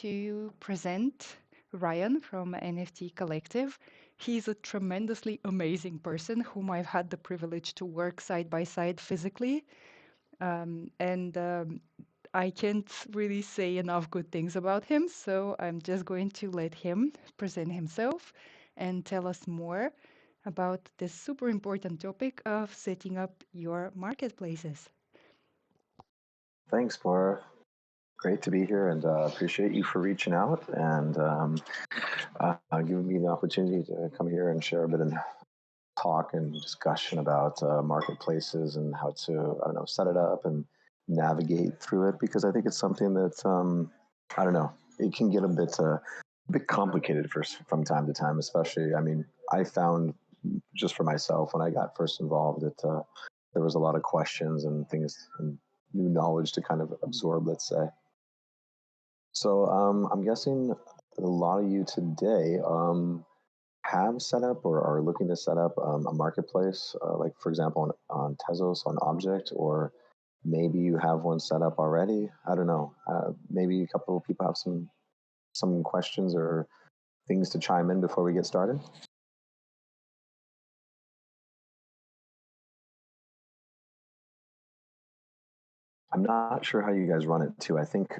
to present Ryan from NFT Collective. He's a tremendously amazing person whom I've had the privilege to work side by side physically. And I can't really say enough good things about him, so I'm just going to let him present himself and tell us more about this super important topic of setting up your marketplaces. Thanks, Maura. Great to be here, and appreciate you for reaching out and giving me the opportunity to come here and share a bit of talk and discussion about marketplaces and how to, I don't know, set it up and navigate through it, because I think it's something that, I don't know, it can get a bit complicated from time to time, especially, I mean, I found just for myself when I got first involved that there was a lot of questions and things and new knowledge to kind of absorb, let's say. So I'm guessing a lot of you today have set up or are looking to set up a marketplace, like for example on Tezos, on Object, or maybe you have one set up already. I don't know. Maybe a couple of people have some questions or things to chime in before we get started. I'm not sure how you guys run it too. I think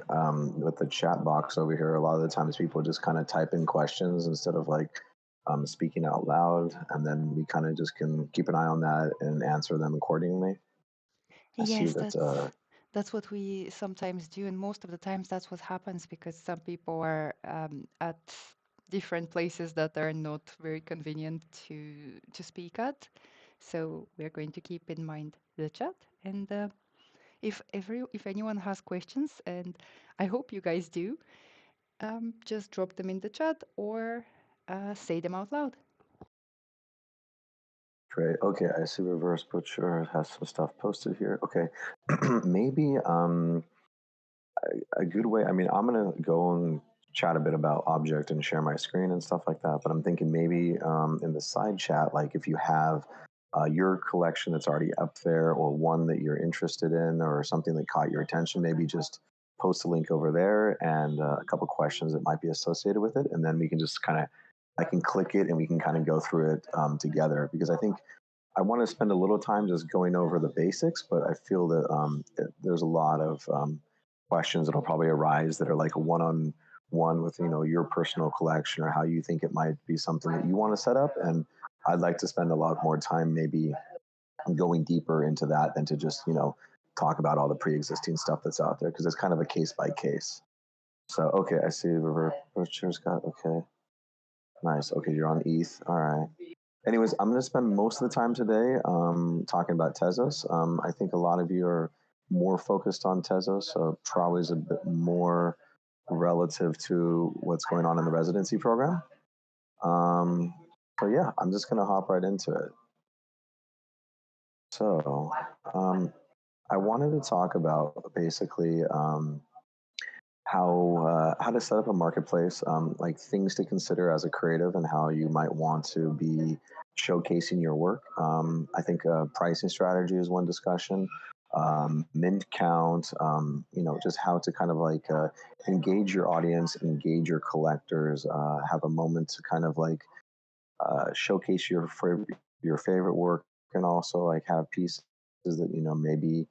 with the chat box over here, a lot of the times people just kind of type in questions instead of like speaking out loud, and then we kind of just can keep an eye on that and answer them accordingly. I see Yes, that. that's what we sometimes do, and most of the times that's what happens because some people are at different places that are not very convenient to speak at. So we're going to keep in mind the chat, and if anyone has questions, and I hope you guys do, just drop them in the chat or say them out loud. Great. Okay, I see Reverse Butcher has some stuff posted here. Okay, maybe a good way. I mean, I'm gonna go and chat a bit about Object and share my screen and stuff like that. But I'm thinking maybe in the side chat, like if you have your collection that's already up there, or one that you're interested in, or something that caught your attention, maybe just post a link over there and a couple questions that might be associated with it, and then we can just kind of, I can click it and we can kind of go through it together, because I think I want to spend a little time just going over the basics, but I feel that there's a lot of questions that'll probably arise that are like a one-on-one with, you know, your personal collection, or how you think it might be something that you want to set up. And I'd like to spend a lot more time maybe going deeper into that than to just, you know, talk about all the pre-existing stuff that's out there, because it's kind of a case by case. So, okay, I see Reverse got, okay, nice. Okay, you're on ETH. All right. Anyways, I'm going to spend most of the time today talking about Tezos. I think a lot of you are more focused on Tezos, so probably is a bit more relative to what's going on in the residency program. So yeah, I'm just going to hop right into it. So I wanted to talk about basically how to set up a marketplace, like things to consider as a creative, and how you might want to be showcasing your work. I think pricing strategy is one discussion. Mint count, you know, just how to kind of like engage your audience, engage your collectors, have a moment to kind of like showcase your favorite work, and also like have pieces that, you know, maybe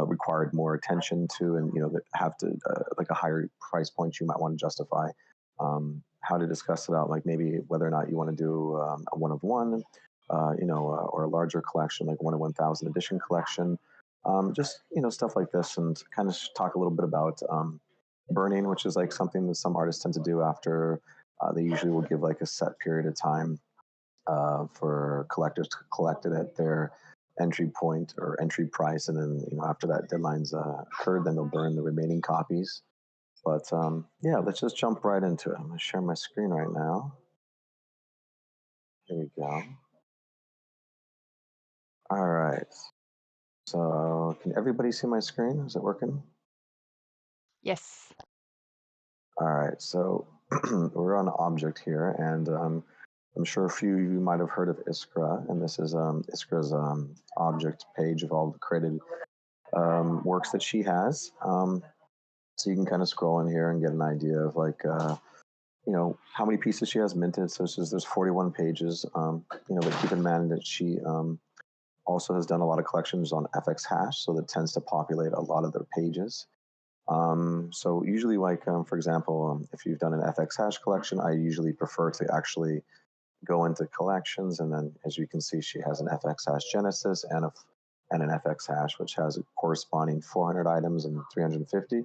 required more attention to, and, you know, that have to like a higher price point you might want to justify. How to discuss about like maybe whether or not you want to do a one of one, you know, or a larger collection, like 1 of 1,000 edition collection. Just, you know, stuff like this, and kind of talk a little bit about burning, which is like something that some artists tend to do after they usually will give like a set period of time for collectors to collect it at their entry point or entry price, and then, you know, after that deadline's occurred, then they'll burn the remaining copies. But yeah, let's just jump right into it. I'm going to share my screen right now. There we go. All right. So can everybody see my screen? Is it working? Yes. All right. So we're on Object here, and I'm sure a few of you might have heard of Iskra, and this is Iskra's Object page of all the created works that she has. So you can kind of scroll in here and get an idea of like, how many pieces she has minted. So there's 41 pages, but keep in mind that she also has done a lot of collections on FX hash, so that tends to populate a lot of their pages. So usually, like, for example, if you've done an FX hash collection, I usually prefer to actually go into collections, and then as you can see, she has an FX hash Genesis and an FX hash, which has a corresponding 400 items and 350.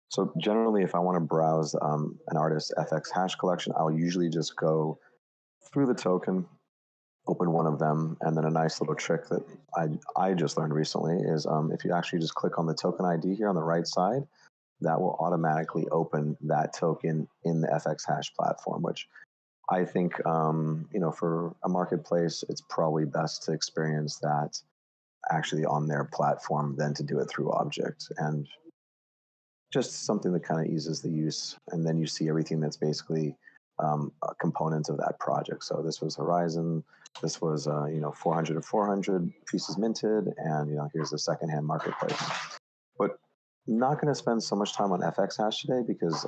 So generally, if I want to browse an artist's FX hash collection, I'll usually just go through the token, open one of them, and then a nice little trick that I just learned recently is if you actually just click on the token ID here on the right side, that will automatically open that token in the FX hash platform, which I think, for a marketplace, it's probably best to experience that actually on their platform than to do it through Object. And just something that kind of eases the use. And then you see everything that's basically a component of that project. So this was Horizon. This was, 400 of 400 pieces minted. And, here's the secondhand marketplace. But I'm not going to spend so much time on FX hash today because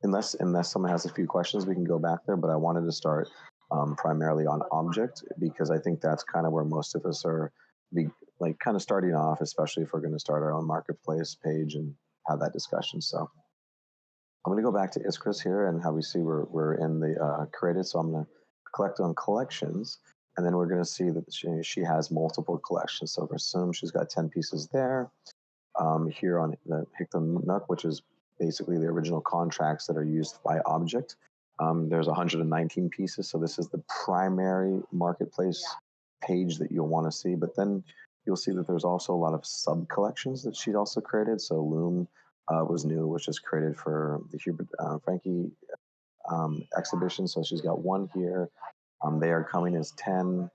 unless someone has a few questions, we can go back there. But I wanted to start primarily on object because I think that's kind of where most of us are like kind of starting off, especially if we're going to start our own marketplace page and have that discussion. So I'm going to go back to Iskra's here, and how we see we're in the created. So I'm going to collect on collections, and then we're going to see that she has multiple collections. So for assume she's got 10 pieces there. Here on the Hitman Nook, which is basically the original contracts that are used by Object. There's 119 pieces, so this is the primary marketplace page that you'll want to see. But then you'll see that there's also a lot of sub collections that she'd also created. So Loom was new, which is created for the Hubert Frankie exhibition. So she's got one here. They are coming as 10.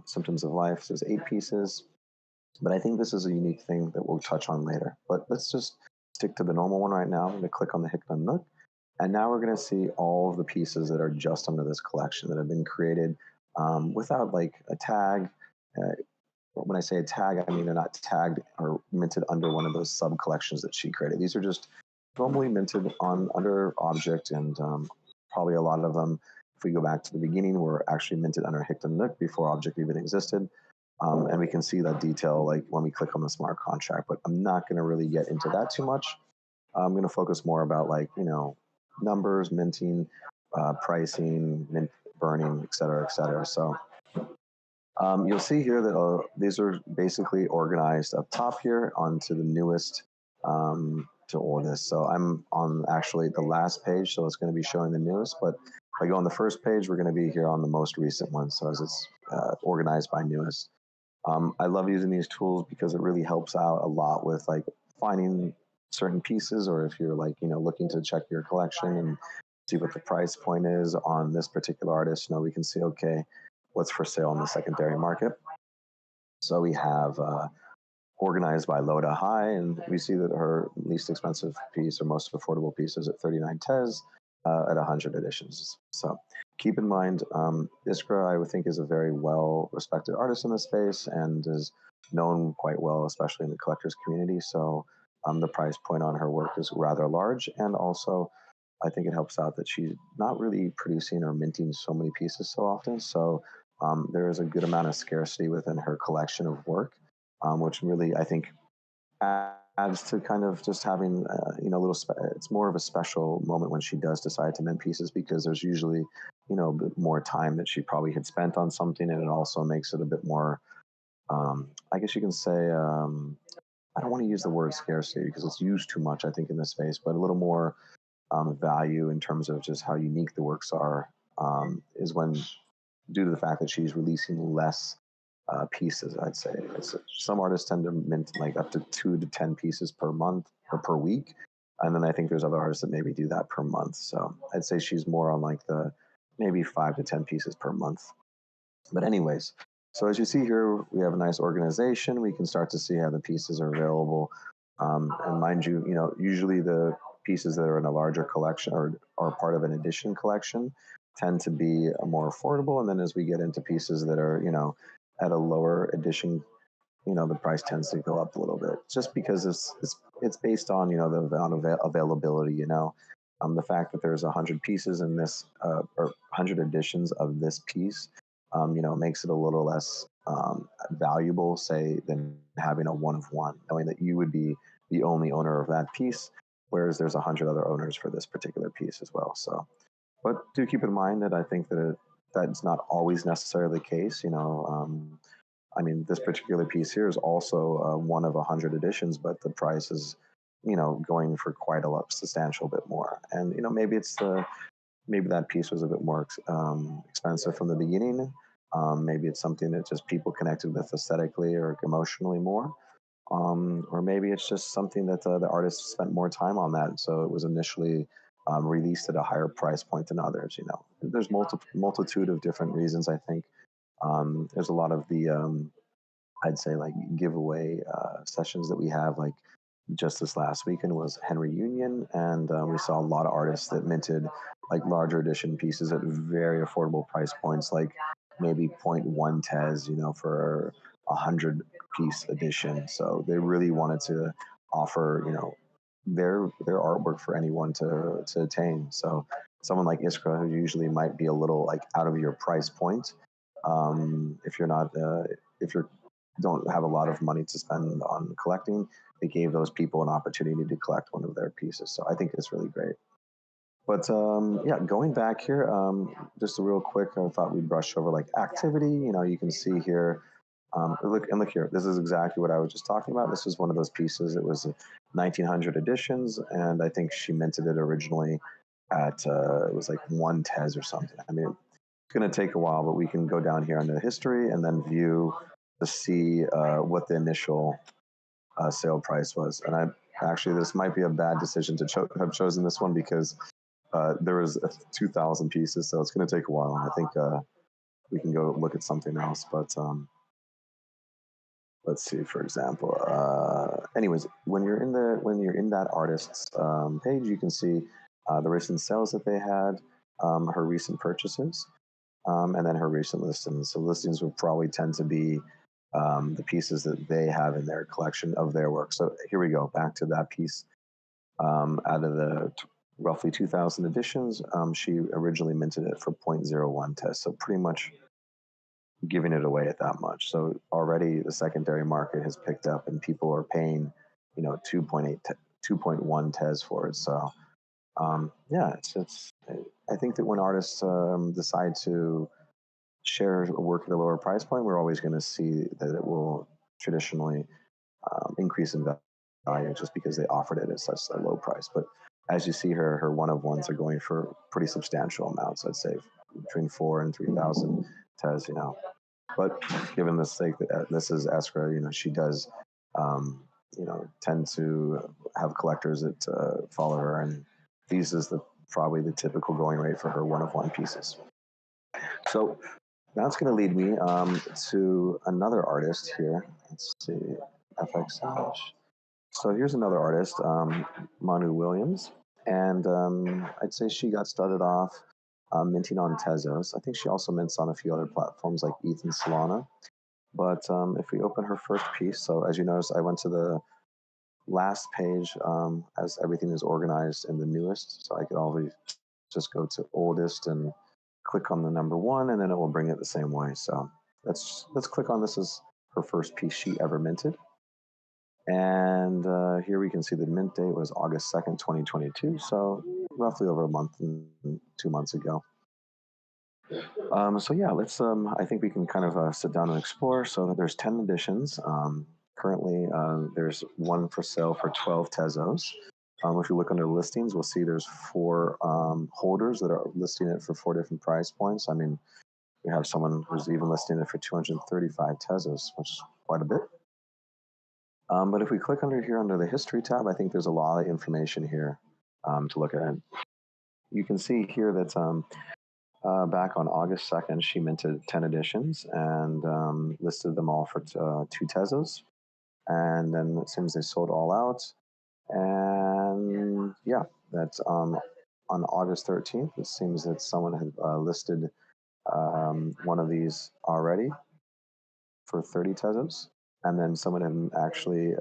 Symptoms of Life says 8 pieces. But I think this is a unique thing that we'll touch on later. But let's just stick to the normal one right now. I'm going to click on the Hitman Nook. And now we're going to see all of the pieces that are just under this collection that have been created without like a tag. When I say a tag, I mean they're not tagged or minted under one of those sub collections that she created. These are just normally minted under Object, and probably a lot of them, if we go back to the beginning, were actually minted under Hitman Nook before Object even existed. And we can see that detail like when we click on the smart contract, but I'm not going to really get into that too much. I'm going to focus more about like, numbers, minting, pricing, mint burning, et cetera, et cetera. So you'll see here that these are basically organized up top here onto the newest to oldest. So I'm on actually the last page, so it's going to be showing the newest, but if I go on the first page, we're going to be here on the most recent one. So as it's organized by newest. I love using these tools because it really helps out a lot with like finding certain pieces, or if you're like, looking to check your collection and see what the price point is on this particular artist, we can see, okay, what's for sale in the secondary market. So we have organized by low to high, and we see that her least expensive piece or most affordable piece is at 39 TES at 100 editions. So keep in mind, Iskra, I would think, is a very well-respected artist in the space and is known quite well, especially in the collectors community. So the price point on her work is rather large, and also I think it helps out that she's not really producing or minting so many pieces so often. So there is a good amount of scarcity within her collection of work, which really, I think, adds to kind of just having, a little, it's more of a special moment when she does decide to mint pieces, because there's usually, a bit more time that she probably had spent on something. And it also makes it a bit more, I guess you can say, I don't want to use the word scarcity because it's used too much, I think, in this space, but a little more value in terms of just how unique the works are, is when, due to the fact that she's releasing less pieces, I'd say. Some artists tend to mint like up to 2 to 10 pieces per month or per week. And then I think there's other artists that maybe do that per month. So I'd say she's more on like the maybe 5 to 10 pieces per month. But anyways, so as you see here, we have a nice organization. We can start to see how the pieces are available. And mind you, usually the pieces that are in a larger collection or are part of an edition collection tend to be more affordable. And then as we get into pieces that are, at a lower edition the price tends to go up a little bit just because it's based on the amount of availability. The fact that there's 100 pieces in this or 100 editions of this piece, makes it a little less valuable, say, than having a one of one, knowing that you would be the only owner of that piece, whereas there's 100 other owners for this particular piece as well. So, but do keep in mind that I think that's not always necessarily the case. I mean, this particular piece here is also one of 100 editions, but the price is, going for quite a lot, substantial bit more. And maybe maybe that piece was a bit more expensive from the beginning. Maybe it's something that just people connected with aesthetically or emotionally more. Or maybe it's just something that the artist spent more time on that, so it was initially released at a higher price point than others. There's multitude of different reasons. I think there's a lot of the I'd say like giveaway sessions that we have. Like just this last weekend was Henry Union, and we saw a lot of artists that minted like larger edition pieces at very affordable price points, like maybe zero point 0.1 tes, for 100 piece edition. So they really wanted to offer, their artwork for anyone to attain. So someone like Iskra, who usually might be a little like out of your price point, if you're not if you don't have a lot of money to spend on collecting, they gave those people an opportunity to collect one of their pieces. So I think it's really great. But yeah, going back here, just a real quick, I thought we'd brush over like activity. You can see here, look here. This is exactly what I was just talking about. This is one of those pieces. It was 1900 editions, and I think she minted it originally at it was like 1 tes or something. I mean, it's going to take a while, but we can go down here into the history and then view to see what the initial sale price was. And I actually, this might be a bad decision to have chosen this one because there was 2,000 pieces, so it's going to take a while. And I think we can go look at something else. But let's see, for example. Anyways, when you're in that artist's page, you can see the recent sales that they had, her recent purchases, and then her recent listings. So listings will probably tend to be the pieces that they have in their collection of their work. So here we go, back to that piece. Out of the roughly 2,000 editions, she originally minted it for 0.01 tes, so pretty much giving it away at that much. So already the secondary market has picked up, and people are paying, 2.8, 2.1 tes for it. So yeah, it's. I think that when artists decide to share work at a lower price point, we're always going to see that it will traditionally increase in value just because they offered it at such a low price. But as you see, her one of ones are going for pretty substantial amounts. I'd say between 4 and 3,000 tes. But given the sake that this is Iskra, she does, tend to have collectors that follow her, and these is probably the typical going rate for her one of one pieces. So that's going to lead me to another artist here. Let's see, FX Hash. So here's another artist, Manu Williams, and I'd say she got started off minting on Tezos. I think she also mints on a few other platforms like ETH and Solana. But if we open her first piece, so as you notice, I went to the last page as everything is organized in the newest. So I could always just go to oldest and click on the number one, and then it will bring it the same way. So let's click on this as her first piece she ever minted. And here we can see the mint date was August 2nd, 2022. So roughly over a month and 2 months ago. So yeah, let's. I think we can kind of sit down and explore. So there's 10 editions. Currently, there's one for sale for 12 Tezos. If you look under listings, we'll see there's 4 holders that are listing it for 4 different price points. I mean, we have someone who's even listing it for 235 Tezos, which is quite a bit. But if we click under here under the history tab, I think there's a lot of information here to look at. You can see here that back on August 2nd, she minted 10 editions and listed them all for 2 Tezos. And then it seems they sold all out. And yeah, that's on August 13th. It seems that someone had listed one of these already for 30 Tezos. and then someone had actually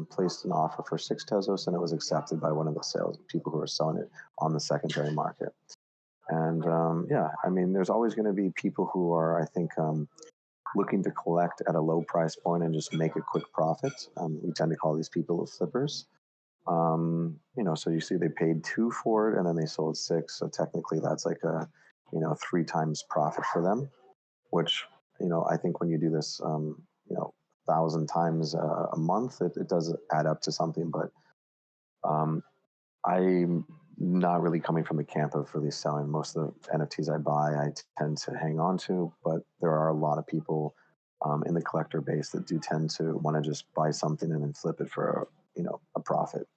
placed an offer for 6 Tezos, and it was accepted by one of the sales people who were selling it on the secondary market. And yeah, I mean, there's always going to be people who are, I think, looking to collect at a low price point and just make a quick profit. We tend to call these people flippers. So you see they paid 2 for it and then they sold 6. So technically that's like a, 3 times profit for them, which, I think when you do this, 1,000 times a month, it does add up to something. But I'm not really coming from the camp of really selling. Most of the NFTs I buy, I tend to hang on to, but there are a lot of people in the collector base that do tend to want to just buy something and then flip it for a profit.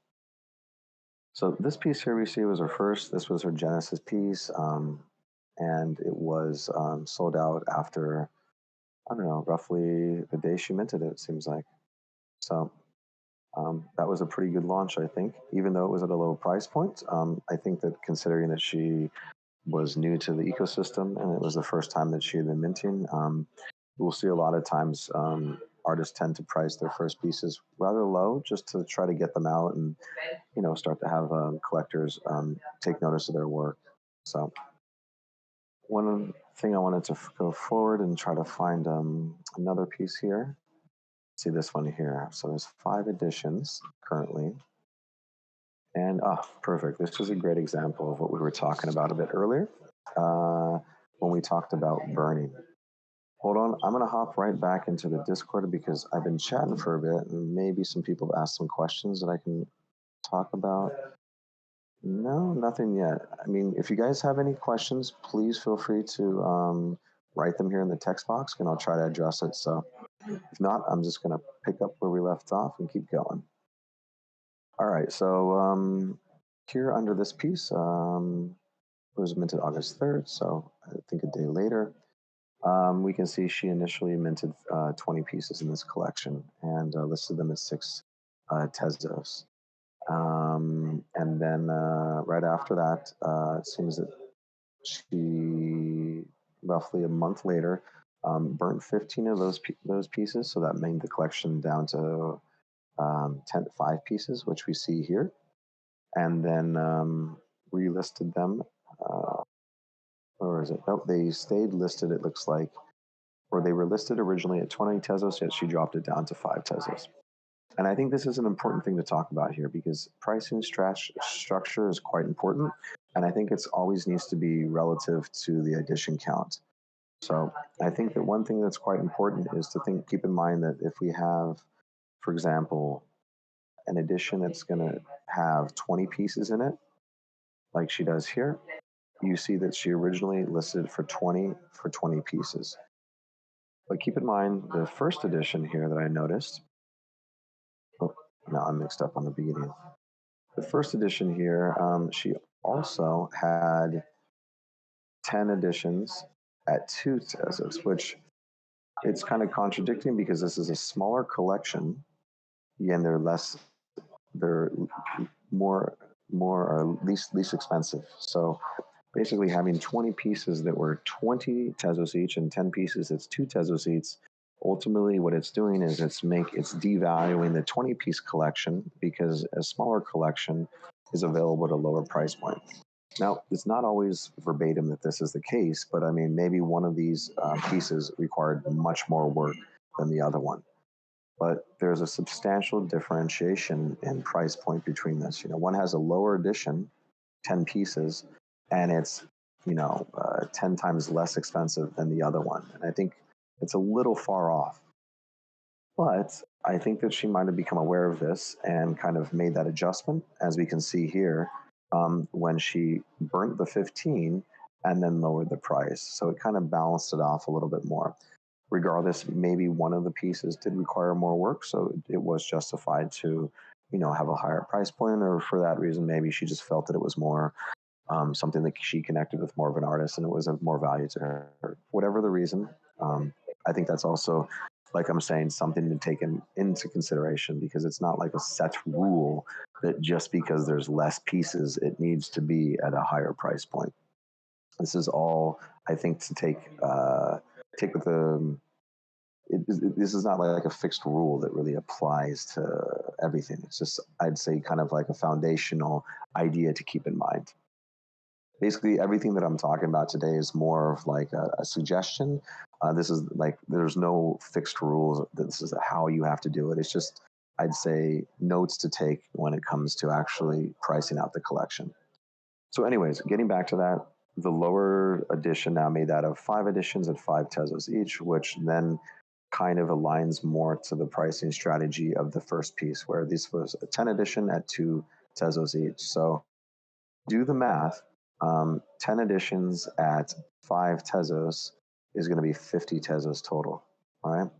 So this piece here we see was her first. This was her Genesis piece, and it was sold out after, I don't know, roughly the day she minted it. It seems like. So that was a pretty good launch, I think, even though it was at a low price point. I think that considering that she was new to the ecosystem and it was the first time that she had been minting, we'll see a lot of times artists tend to price their first pieces rather low just to try to get them out and, start to have collectors take notice of their work. So one thing I wanted to go forward and try to find another piece here. See this one here. So there's 5 editions currently. And perfect. This is a great example of what we were talking about a bit earlier when we talked about burning. Hold on, I'm going to hop right back into the Discord because I've been chatting for a bit and maybe some people have asked some questions that I can talk about. No, nothing yet. I mean, if you guys have any questions, please feel free to write them here in the text box and I'll try to address it. So if not, I'm just going to pick up where we left off and keep going. All right, so here under this piece, it was minted August 3rd, so I think a day later. We can see she initially minted 20 pieces in this collection and listed them as 6 Tezos. And then right after that, it seems that she, roughly a month later, burnt 15 of those pieces, so that made the collection down to 5 pieces, which we see here, and then relisted them. Or is it? Oh, they stayed listed, it looks like, or they were listed originally at 20 Tezos, yet she dropped it down to 5 Tezos. And I think this is an important thing to talk about here because pricing structure is quite important. And I think it's always needs to be relative to the edition count. So I think that one thing that's quite important is to keep in mind that if we have, for example, an edition that's going to have 20 pieces in it, like she does here, you see that she originally listed for 20 pieces. But keep in mind the first edition here that I noticed. Oh, no, I'm mixed up on the beginning. The first edition here, she also had 10 editions at 2 Tezos, which it's kind of contradicting because this is a smaller collection, and they're more or least expensive. So basically having 20 pieces that were 20 Tezos each and 10 pieces that's 2 Tezos each, ultimately what it's doing is it's devaluing the 20-piece collection because a smaller collection is available at a lower price point. Now, it's not always verbatim that this is the case, but I mean, maybe one of these pieces required much more work than the other one. But there's a substantial differentiation in price point between this. One has a lower edition, 10 pieces, and it's 10 times less expensive than the other one. And I think it's a little far off. But I think that she might have become aware of this and kind of made that adjustment, as we can see here, when she burnt the 15 and then lowered the price. So it kind of balanced it off a little bit more. Regardless, maybe one of the pieces did require more work, so it was justified to, have a higher price point, or for that reason, maybe she just felt that it was more something that she connected with more of an artist and it was of more value to her. Whatever the reason, I think that's also, like I'm saying, something to take into consideration because it's not like a set rule that just because there's less pieces, it needs to be at a higher price point. This is all, I think, to take with this is not like a fixed rule that really applies to everything. It's just, I'd say, kind of like a foundational idea to keep in mind. Basically, everything that I'm talking about today is more of like a suggestion. This is like, there's no fixed rules. This is how you have to do it. It's just, I'd say, notes to take when it comes to actually pricing out the collection. So, anyways, getting back to that, the lower edition now made out of 5 editions at 5 Tezos each, which then kind of aligns more to the pricing strategy of the first piece, where this was a 10 edition at 2 Tezos each. So do the math. 10 editions at 5 Tezos is going to be 50 Tezos total. All right.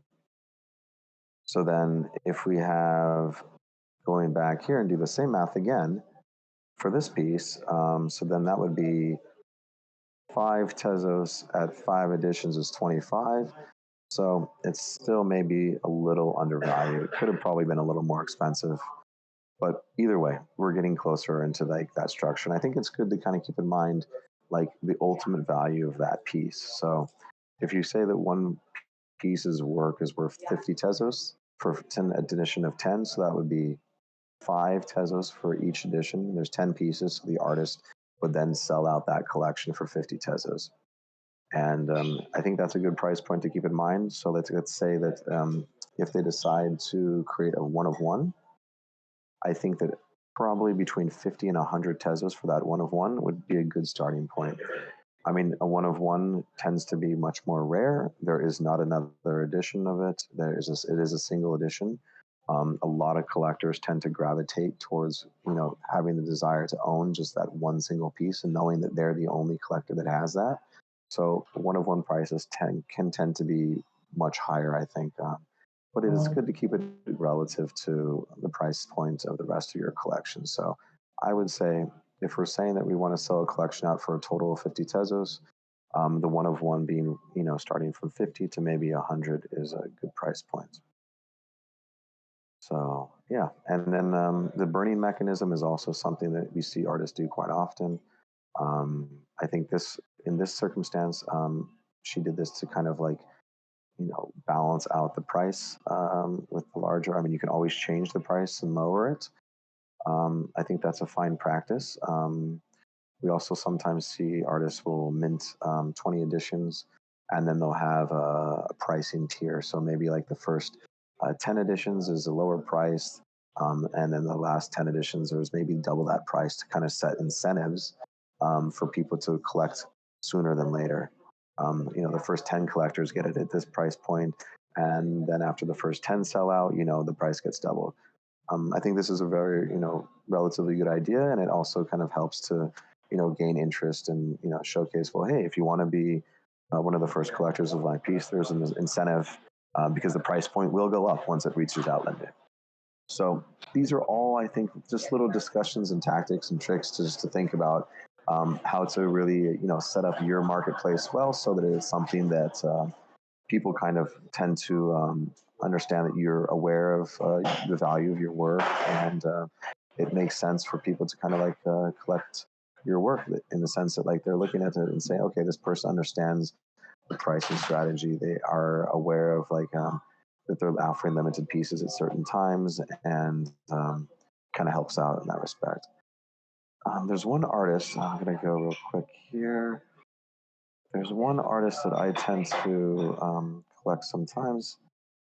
So then if we have, going back here and do the same math again for this piece, so then that would be 5 Tezos at 5 editions is 25. So it's still maybe a little undervalued. It could have probably been a little more expensive. But either way, we're getting closer into like that structure. And I think it's good to kind of keep in mind like the ultimate value of that piece. So if you say that one piece's work is worth 50 Tezos for 10 edition of 10, so that would be 5 Tezos for each edition. There's 10 pieces, so the artist would then sell out that collection for 50 Tezos. And I think that's a good price point to keep in mind. So let's say that if they decide to create a one of one, I think that probably between 50 and 100 Tezos for that one of one would be a good starting point. I mean, a one of one tends to be much more rare. There is not another edition of it. It is a single edition. A lot of collectors tend to gravitate towards, having the desire to own just that one single piece and knowing that they're the only collector that has that. So one of one prices can tend to be much higher, I think. But it is good to keep it relative to the price point of the rest of your collection. So I would say if we're saying that we want to sell a collection out for a total of 50 Tezos, the one of one being, starting from 50 to maybe 100 is a good price point. So yeah, and then the burning mechanism is also something that we see artists do quite often. I think in this circumstance, she did this to kind of like, balance out the price with the larger. I mean, you can always change the price and lower it. I think that's a fine practice. We also sometimes see artists will mint 20 editions and then they'll have a pricing tier. So maybe like the first 10 editions is a lower price. And then the last 10 editions, there's maybe double that price to kind of set incentives for people to collect sooner than later. The first 10 collectors get it at this price point, and then after the first 10 sell out, the price gets doubled. I think this is a very, relatively good idea, and it also kind of helps to, gain interest and, showcase, well, hey, if you want to be one of the first collectors of my piece, there's an incentive because the price point will go up once it reaches that limit. So these are all, I think, just little discussions and tactics and tricks just to think about how to really, set up your marketplace well, so that it is something that people kind of tend to understand that you're aware of the value of your work, and it makes sense for people to kind of like collect your work in the sense that like they're looking at it and saying, okay, this person understands the pricing strategy. They are aware of like that they're offering limited pieces at certain times, and kind of helps out in that respect. There's one artist, I'm going to go real quick here. There's one artist that I tend to collect sometimes,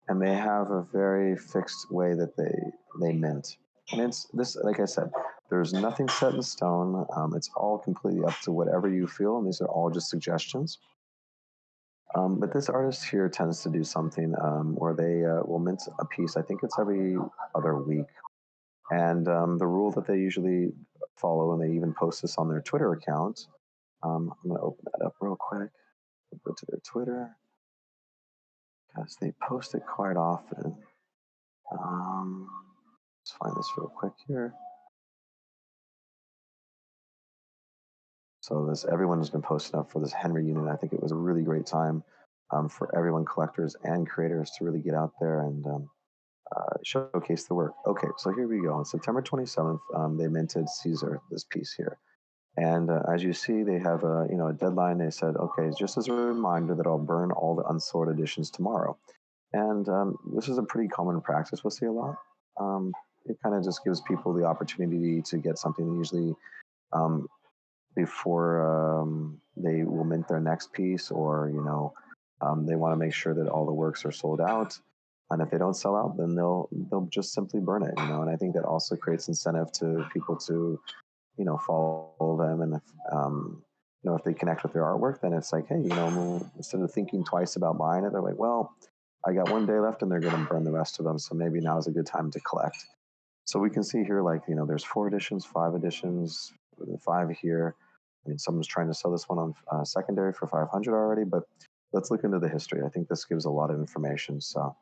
and they have a very fixed way that they mint. And it's this, like I said, there's nothing set in stone. It's all completely up to whatever you feel, and these are all just suggestions. But this artist here tends to do something where they will mint a piece. I think it's every other week. And the rule that they usually follow, and they even post this on their Twitter account. I'm going to open that up real quick. Go to their Twitter because they post it quite often. Let's find this real quick here. So everyone has been posting up for this Henry unit. I think it was a really great time for everyone, collectors and creators, to really get out there and showcase the work. Okay, so here we go. On September 27th, they minted Caesar, this piece here. And as you see, they have a deadline. They said, okay, just as a reminder that I'll burn all the unsold editions tomorrow. And this is a pretty common practice we'll see a lot. It kind of just gives people the opportunity to get something usually um, before they will mint their next piece, or they want to make sure that all the works are sold out. And if they don't sell out, then they'll just simply burn it. And I think that also creates incentive to people to follow them. And if if they connect with their artwork, then it's like, hey, instead of thinking twice about buying it, they're like, well, I got one day left, and they're going to burn the rest of them. So maybe now is a good time to collect. So we can see here, like, there's 4 editions, 5 editions, 5 here. I mean, someone's trying to sell this one on secondary for 500 already, but let's look into the history. I think this gives a lot of information. So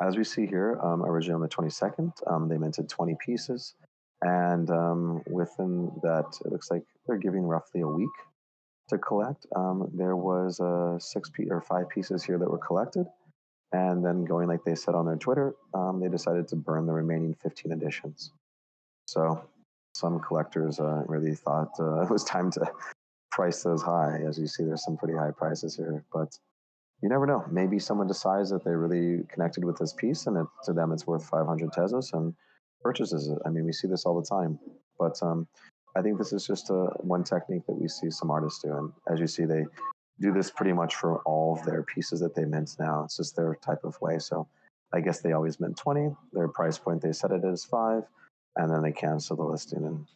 as we see here, originally on the 22nd, they minted 20 pieces. And within that, it looks like they're giving roughly a week to collect. There was 5 pieces here that were collected. And then going, like they said on their Twitter, they decided to burn the remaining 15 editions. So some collectors really thought it was time to price those high. As you see, there's some pretty high prices here. But you never know. Maybe someone decides that they really connected with this piece, and to them it's worth 500 Tezos, and purchases it. I mean, we see this all the time. But I think this is just one technique that we see some artists do. And as you see, they do this pretty much for all of their pieces that they mint now. It's just their type of way. So I guess they always mint 20. Their price point, they set it as 5, and then they cancel the listing, and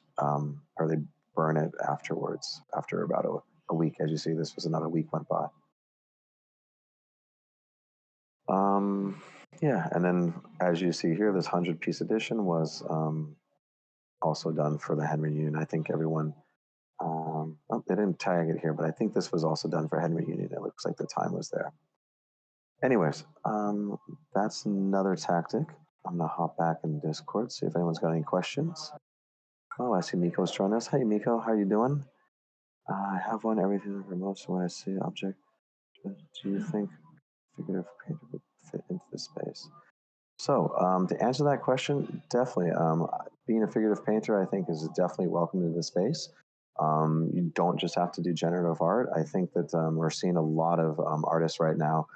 or they burn it afterwards after about a week. As you see, this was another week went by. Um, yeah, and then as you see here, this 100-piece edition was also done for the Henry Union. I think everyone, oh, they didn't tag it here, but I think this was also done for Henry Union. It looks like the time was there. Anyways, that's another tactic. I'm gonna hop back in Discord, see if anyone's got any questions. Oh, I see Miko's joining us. Hey, Miko, how you doing? I have one. Everything remote, so when I see object, do you think figurative painter would fit into the space? So, to answer that question, definitely. Being a figurative painter, I think, is definitely welcome to the space. You don't just have to do generative art. I think that we're seeing a lot of artists right now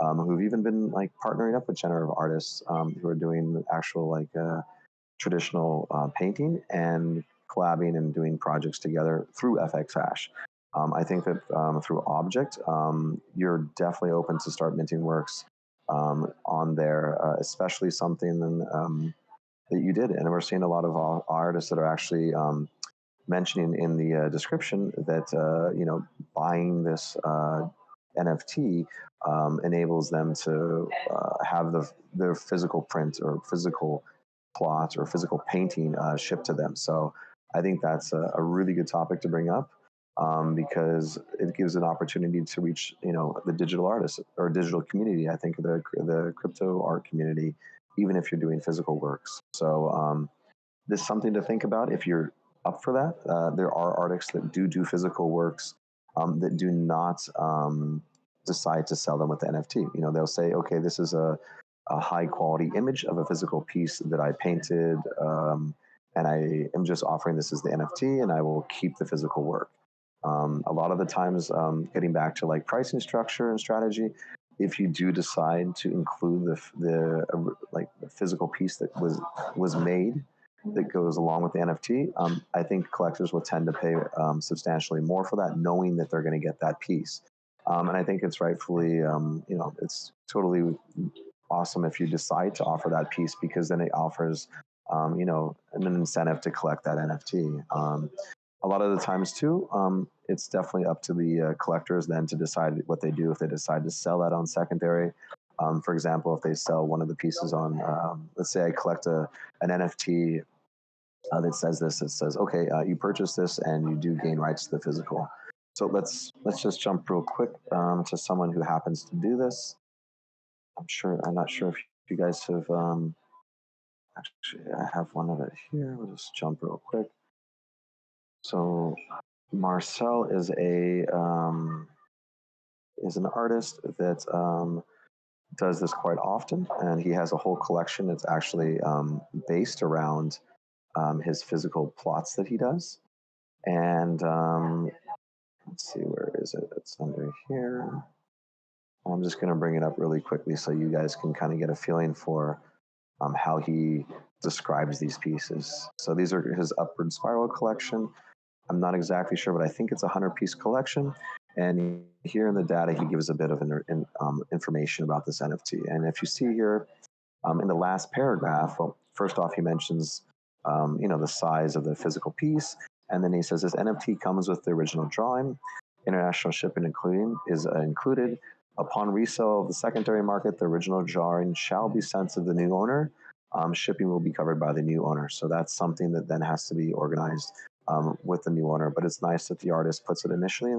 who've even been like partnering up with generative artists who are doing actual like traditional painting and collabing and doing projects together through FX Hash. I think that through Object, you're definitely open to start minting works on there, especially something that you did. And we're seeing a lot of artists that are actually mentioning in the description that buying this NFT enables them to have their physical print or physical plot or physical painting shipped to them. So I think that's a really good topic to bring up because it gives an opportunity to reach the digital artist or digital community. I think the crypto art community, even if you're doing physical works. So this is something to think about if you're up for that. There are artists that do physical works that do not decide to sell them with the NFT. They'll say, okay, this is a high quality image of a physical piece that I painted, and I am just offering this as the NFT, and I will keep the physical work. A lot of the times, getting back to like pricing structure and strategy, if you do decide to include the physical piece that was made that goes along with the NFT, I think collectors will tend to pay substantially more for that, knowing that they're going to get that piece. And I think it's rightfully, it's totally awesome if you decide to offer that piece because then it offers, an incentive to collect that NFT. A lot of the times too, it's definitely up to the collectors then to decide what they do if they decide to sell that on secondary. For example, if they sell one of the pieces on, let's say I collect an NFT that says this, it says, okay, you purchase this and you do gain rights to the physical. So let's just jump real quick to someone who happens to do this. I'm not sure if you guys have, actually, I have one of it here. We'll just jump real quick. So Marcel is an artist that does this quite often, and he has a whole collection that's actually based around his physical plots that he does. And let's see, where is it? It's under here. I'm just going to bring it up really quickly so you guys can kind of get a feeling for how he describes these pieces. So these are his upward spiral collection. I'm not exactly sure, but I think it's a 100-piece collection. And here in the data, he gives a bit of information about this NFT. And if you see here in the last paragraph, well, first off, he mentions the size of the physical piece, and then he says this NFT comes with the original drawing. International shipping including is included. Upon resale of the secondary market, the original drawing shall be sent to the new owner. Shipping will be covered by the new owner. So that's something that then has to be organized with the new owner. But it's nice that the artist puts it initially in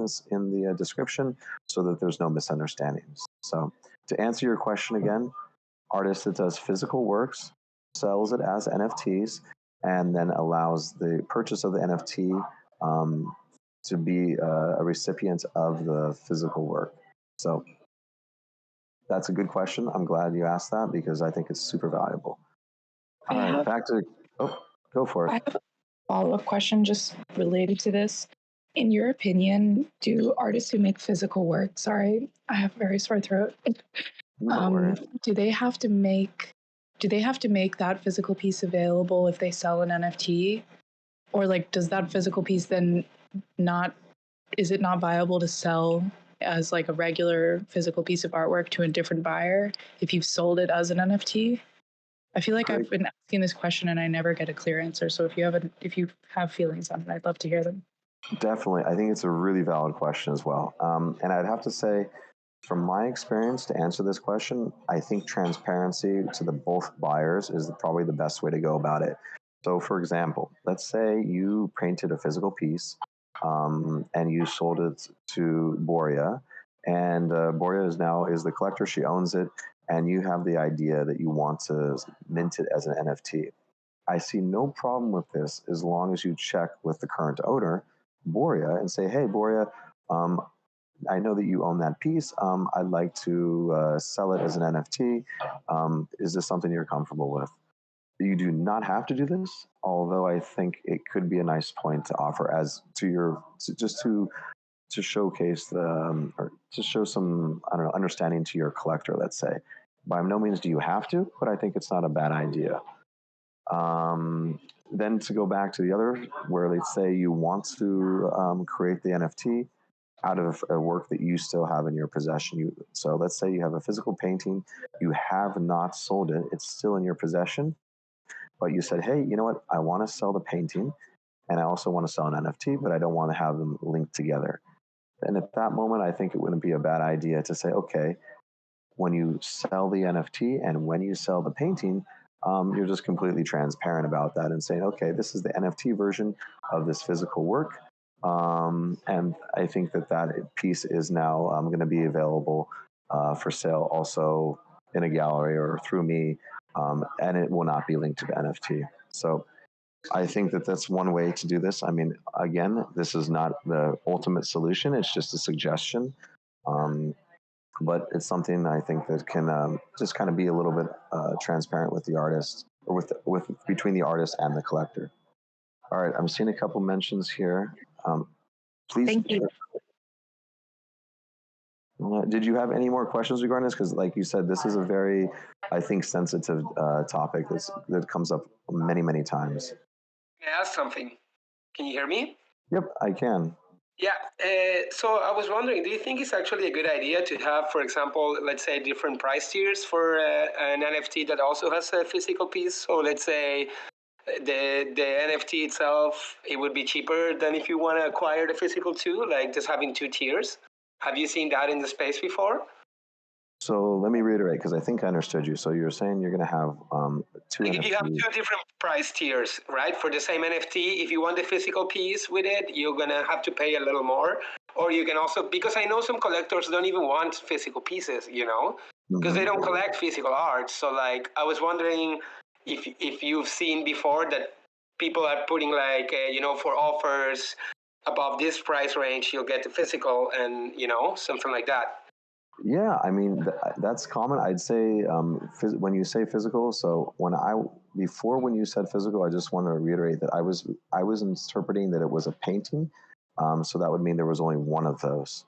the description so that there's no misunderstandings. So to answer your question again, artist that does physical works, sells it as NFTs, and then allows the purchase of the NFT to be a recipient of the physical work. So that's a good question. I'm glad you asked that because I think it's super valuable. All right, back to, go for it. I have a follow-up question just related to this. In your opinion, do artists who make physical work, sorry, I have a very sore throat. Do they have to make that physical piece available if they sell an NFT? Or like, does that physical piece then is it not viable to sell as like a regular physical piece of artwork to a different buyer if you've sold it as an NFT? I feel like I've been asking this question and I never get a clear answer. So if you have feelings on it, I'd love to hear them. Definitely. I think it's a really valid question as well. And I'd have to say, from my experience, to answer this question, I think transparency to the both buyers is probably the best way to go about it. So, for example, let's say you painted a physical piece and you sold it to Boria, and Boria is the collector. She owns it, and you have the idea that you want to mint it as an NFT. I see no problem with this as long as you check with the current owner, Boria, and say, hey, Boria, I know that you own that piece. I'd like to sell it as an NFT. Is this something you're comfortable with? You do not have to do this, although I think it could be a nice point to offer as to showcase or to show some, I don't know, understanding to your collector, let's say. By no means do you have to, but I think it's not a bad idea. Then to go back to the other, where they say you want to create the NFT out of a work that you still have in your possession. So let's say you have a physical painting, you have not sold it, it's still in your possession, but you said, hey, you know what, I want to sell the painting and I also want to sell an NFT, but I don't want to have them linked together. And at that moment, I think it wouldn't be a bad idea to say, okay, when you sell the NFT and when you sell the painting, you're just completely transparent about that and saying, okay, this is the NFT version of this physical work. And I think that piece is now going to be available for sale also in a gallery or through me, and it will not be linked to the NFT. So I think that that's one way to do this. I mean, again, this is not the ultimate solution. It's just a suggestion. But it's something I think that can just kind of be a little bit transparent with the artist, or with between the artist and the collector. All right, I'm seeing a couple mentions here. Please. Thank you. Did you have any more questions regarding this? Because, like you said, this is a very, I think, sensitive topic that comes up many, many times. Can I ask something? Can you hear me? Yep, I can. Yeah. So I was wondering, do you think it's actually a good idea to have, for example, let's say different price tiers for an NFT that also has a physical piece? So let's say the NFT itself, it would be cheaper than if you want to acquire the physical too, like just having two tiers. Have you seen that in the space before? So let me reiterate, because I think I understood you. So you're saying you're going to have two like NFTs. If you have two different price tiers, right? For the same NFT, if you want the physical piece with it, you're going to have to pay a little more. Or you can also, because I know some collectors don't even want physical pieces, because they don't collect physical art. So like, I was wondering if you've seen before that people are putting like, for offers above this price range, you'll get the physical and, something like that. Yeah, I mean that's common. I'd say when you say physical. So when you said physical, I just want to reiterate that I was interpreting that it was a painting. So that would mean there was only one of those.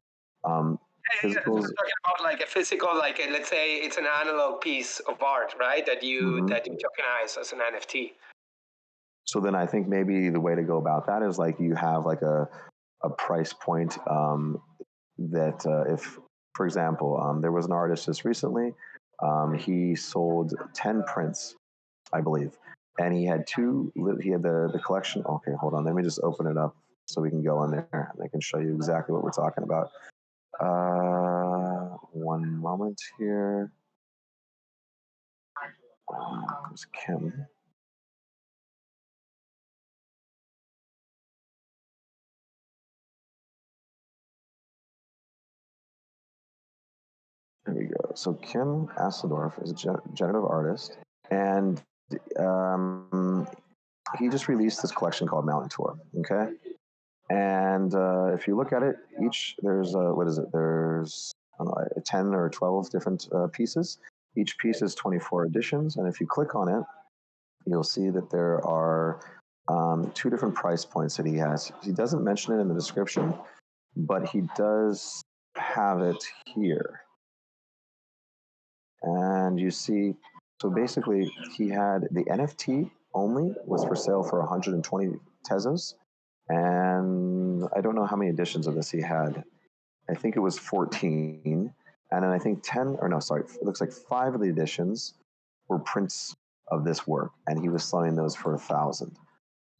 Yeah, that's what I'm talking about, like a physical, like let's say it's an analog piece of art, right? That you tokenize as an NFT. So then I think maybe the way to go about that is like you have like a price point that if, for example, there was an artist just recently, he sold 10 prints, I believe, and he had the collection. Okay, hold on, let me just open it up so we can go in there and I can show you exactly what we're talking about. One moment here. There's Kim. There we go. So Kim Asseldorf is a generative artist, and he just released this collection called Mountain Tour. Okay, and if you look at it, there's what is it? There's I don't know, 10 or 12 different pieces. Each piece is 24 editions, and if you click on it, you'll see that there are 2 different price points that he has. He doesn't mention it in the description, but he does have it here. And you see, so basically he had the NFT only was for sale for 120 Tezos. And I don't know how many editions of this he had. I think it was 14. And then I think 10, or no, sorry, it looks like 5 of the editions were prints of this work. And he was selling those for 1,000.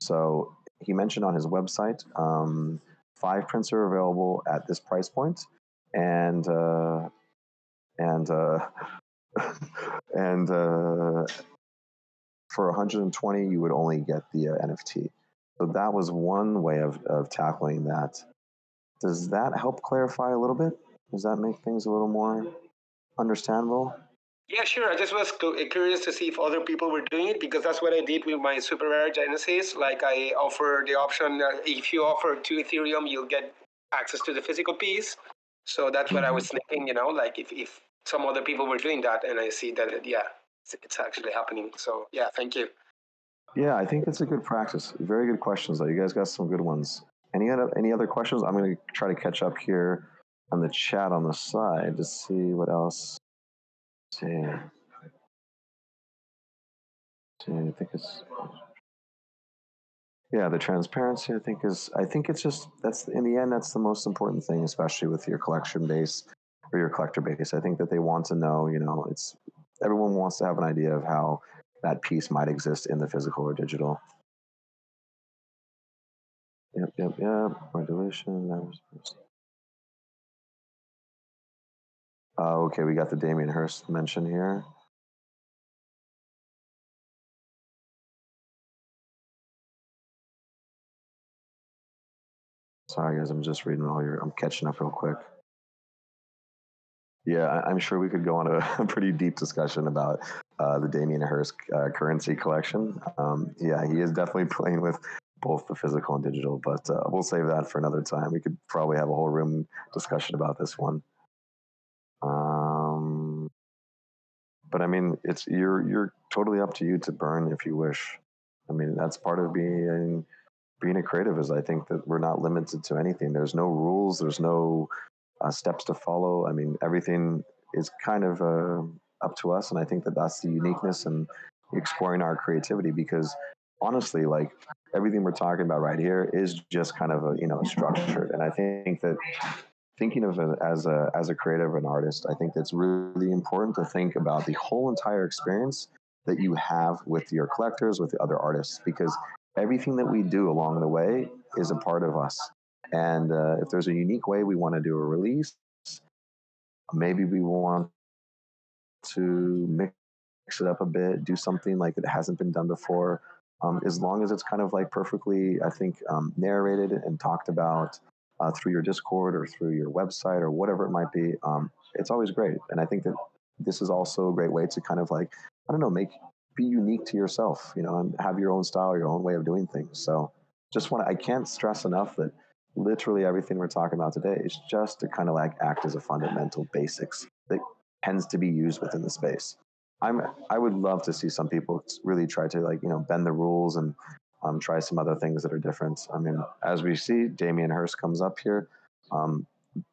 So he mentioned on his website, 5 prints are available at this price point. And and for 120 you would only get the NFT. So that was one way of tackling that. Does that help clarify a little bit? Does that make things a little more understandable? Yeah, sure. I just was curious to see if other people were doing it, because that's what I did with my super rare Genesis. Like I offer the option that if you offer 2 Ethereum, you'll get access to the physical piece. So that's what I was thinking, like if some other people were doing that, and I see that, it's actually happening. So yeah, thank you. Yeah, I think it's a good practice. Very good questions, though. You guys got some good ones. Any other questions? I'm going to try to catch up here on the chat on the side to see what else. I think it's the transparency. I think it's just that's in the end that's the most important thing, especially with your collection base or your collector base. I think that they want to know, it's everyone wants to have an idea of how that piece might exist in the physical or digital. Yep. Modulation. Okay, we got the Damien Hirst mention here. Sorry, guys, I'm just reading I'm catching up real quick. Yeah, I'm sure we could go on a pretty deep discussion about the Damien Hirst currency collection. He is definitely playing with both the physical and digital, but we'll save that for another time. We could probably have a whole room discussion about this one. But I mean, you're totally up to you to burn if you wish. I mean, that's part of being a creative, is I think that we're not limited to anything. There's no rules. There's no steps to follow. I mean, everything is kind of up to us, and I think that that's the uniqueness and exploring our creativity. Because honestly, like everything we're talking about right here is just kind of structured, and I think that thinking of it as a creative and artist, I think that's really important to think about the whole entire experience that you have with your collectors, with the other artists, because everything that we do along the way is a part of us. And if there's a unique way we want to do a release, maybe we want to mix it up a bit, do something like it hasn't been done before. As long as it's kind of like perfectly, I think, narrated and talked about through your Discord or through your website or whatever it might be, it's always great. And I think that this is also a great way to kind of like, I don't know, be unique to yourself, and have your own style, your own way of doing things. So I can't stress enough that literally everything we're talking about today is just to kind of like act as a fundamental basics that tends to be used within the space. I would love to see some people really try to like, bend the rules and try some other things that are different. I mean, as we see, Damien Hirst comes up here.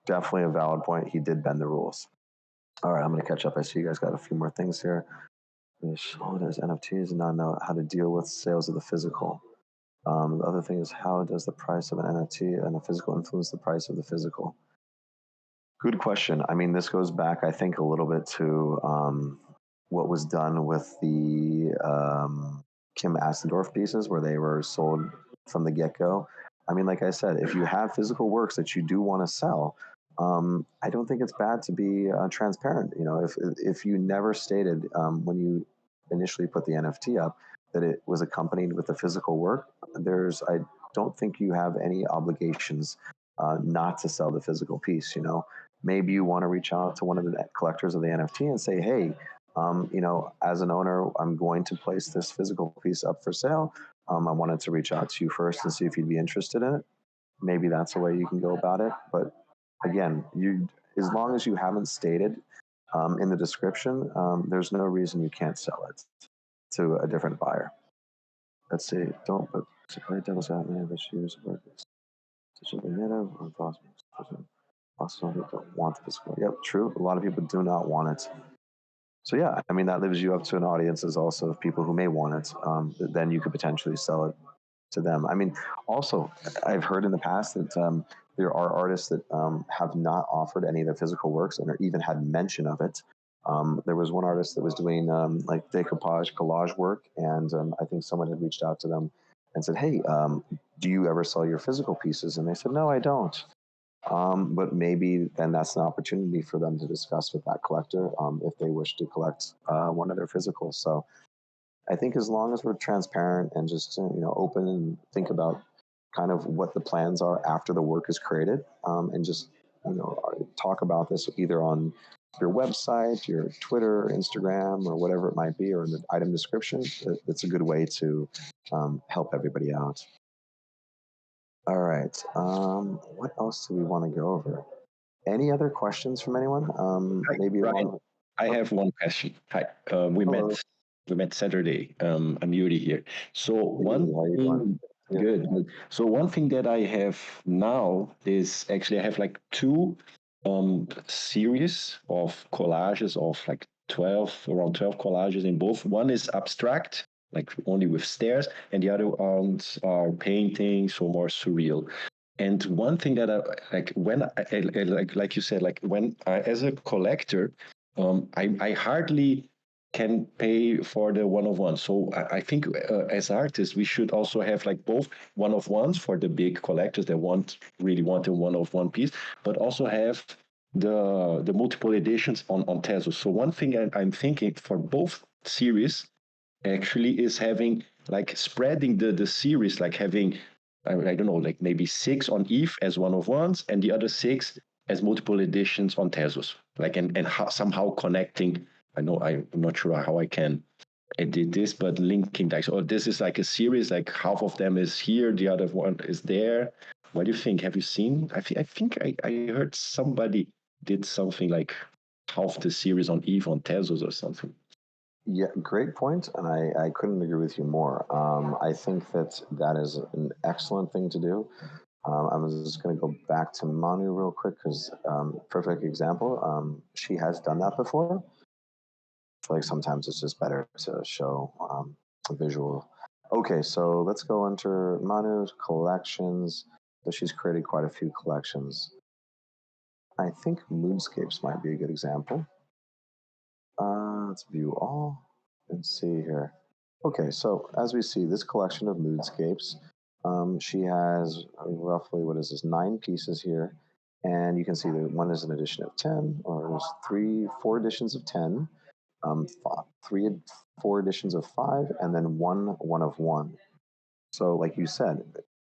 definitely a valid point. He did bend the rules. All right, I'm going to catch up. I see you guys got a few more things here. Oh, there's NFTs and not know how to deal with sales of the physical. The other thing is, how does the price of an NFT and a physical influence the price of the physical? Good question. I mean, this goes back, I think, a little bit to what was done with the Kim Asendorf pieces, where they were sold from the get-go. I mean, like I said, if you have physical works that you do want to sell, I don't think it's bad to be transparent. You know, if you never stated when you initially put the NFT up that it was accompanied with the physical work, I don't think you have any obligations not to sell the physical piece. You know, maybe you want to reach out to one of the collectors of the NFT and say, hey, you know, as an owner, I'm going to place this physical piece up for sale. I wanted to reach out to you first and see if you'd be interested in it. Maybe that's a way you can go about it. But again, as long as you haven't stated in the description, there's no reason you can't sell it to a different buyer. Let's see. Don't put devil's advocate that use work. Native or also don't want the physical. Yep, true. A lot of people do not want it. So yeah, I mean that leaves you up to an audience as also of people who may want it. Then you could potentially sell it to them. I mean, also I've heard in the past that there are artists that have not offered any of the physical works and even had mention of it. There was one artist that was doing like decoupage collage work, and I think someone had reached out to them and said, "Hey, do you ever sell your physical pieces?" And they said, "No, I don't." But maybe then that's an opportunity for them to discuss with that collector if they wish to collect one of their physicals. So I think as long as we're transparent and just open and think about kind of what the plans are after the work is created, and just talk about this either on your website, your Twitter, Instagram, or whatever it might be, or in the item description, it's a good way to help everybody out. All right. What else do we want to go over? Any other questions from anyone? Hi, Maybe Ryan. one. I have one question. Hi. We met Saturday. I'm Yuri here. So one How you thing, doing? Yeah. good. So one thing that I have now is actually I have like two series of collages of like around 12 collages in both. One is abstract, like only with stairs, and the other ones are paintings, so more surreal. And one thing that I like when like you said, like when I, as a collector, I hardly can pay for the one of one. So I think as artists, we should also have like both one of ones for the big collectors that really want a one of one piece, but also have the multiple editions on Tezos. So one thing I'm thinking for both series actually is having like spreading the series, like having I don't know, like maybe 6 on ETH as one of ones, and the other 6 as multiple editions on Tezos. Like and somehow connecting. I know I'm not sure how I can edit this, but linking like so this is like a series, like half of them is here, the other one is there. What do you think? Have you seen? I think I heard somebody did something like half the series on ETH on Tezos or something. Yeah, great point, and I couldn't agree with you more. I think that is an excellent thing to do. I'm just going to go back to Manu real quick because perfect example. She has done that before. I feel like sometimes it's just better to show a visual. Okay, so let's go into Manu's collections. So she's created quite a few collections. I think Moonscapes might be a good example. Let's view all and see here. Okay, so as we see, this collection of Moodscapes, she has roughly, what is this, 9 pieces here. And you can see that one is an edition of 10, or there's 4 editions of 10, 4 editions of 5, and then one of 1. So like you said,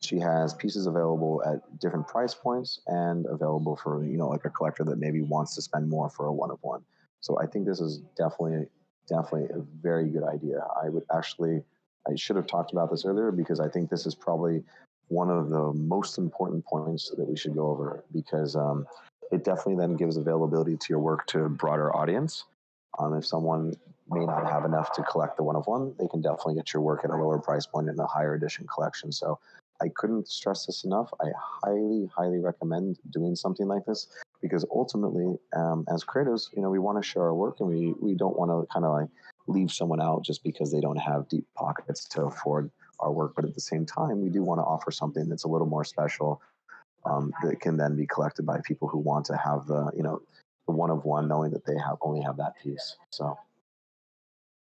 she has pieces available at different price points and available for, like a collector that maybe wants to spend more for a one of one. So I think this is definitely a very good idea. I should have talked about this earlier because I think this is probably one of the most important points that we should go over because it definitely then gives availability to your work to a broader audience. If someone may not have enough to collect the one of one, they can definitely get your work at a lower price point in a higher edition collection. So I couldn't stress this enough. I highly, highly recommend doing something like this because ultimately, as creatives, we want to share our work, and we don't want to kind of like leave someone out just because they don't have deep pockets to afford our work. But at the same time, we do want to offer something that's a little more special, that can then be collected by people who want to have the one of one, knowing that they only have that piece. So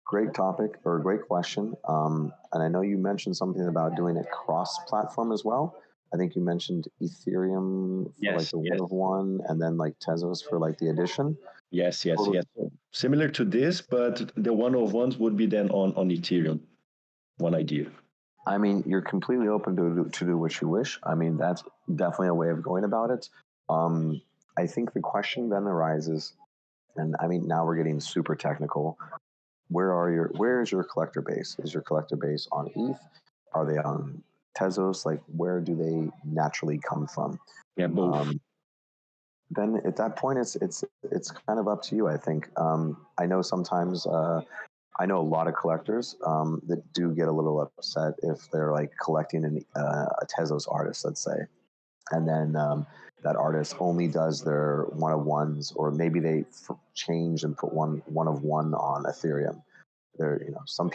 great topic, or great question. And I know you mentioned something about doing it cross-platform as well. I think you mentioned Ethereum for like Yes, the one yes, of one, and then like Tezos for like the edition. yes, yes, yes. Similar to this, but the one of ones would be then on Ethereum. One idea. I mean, you're completely open to do what you wish. I mean, that's definitely a way of going about it. I think the question then arises, and I mean, now we're getting super technical. Where is your collector base? Is your collector base on ETH? Are they on Tezos? Like, where do they naturally come from? Yeah, both. Then at that point, it's kind of up to you. I think. I know sometimes. I know a lot of collectors that do get a little upset if they're like collecting a Tezos artist, let's say, and then that artist only does their one of ones, or maybe they change and put one of one on Ethereum. There, some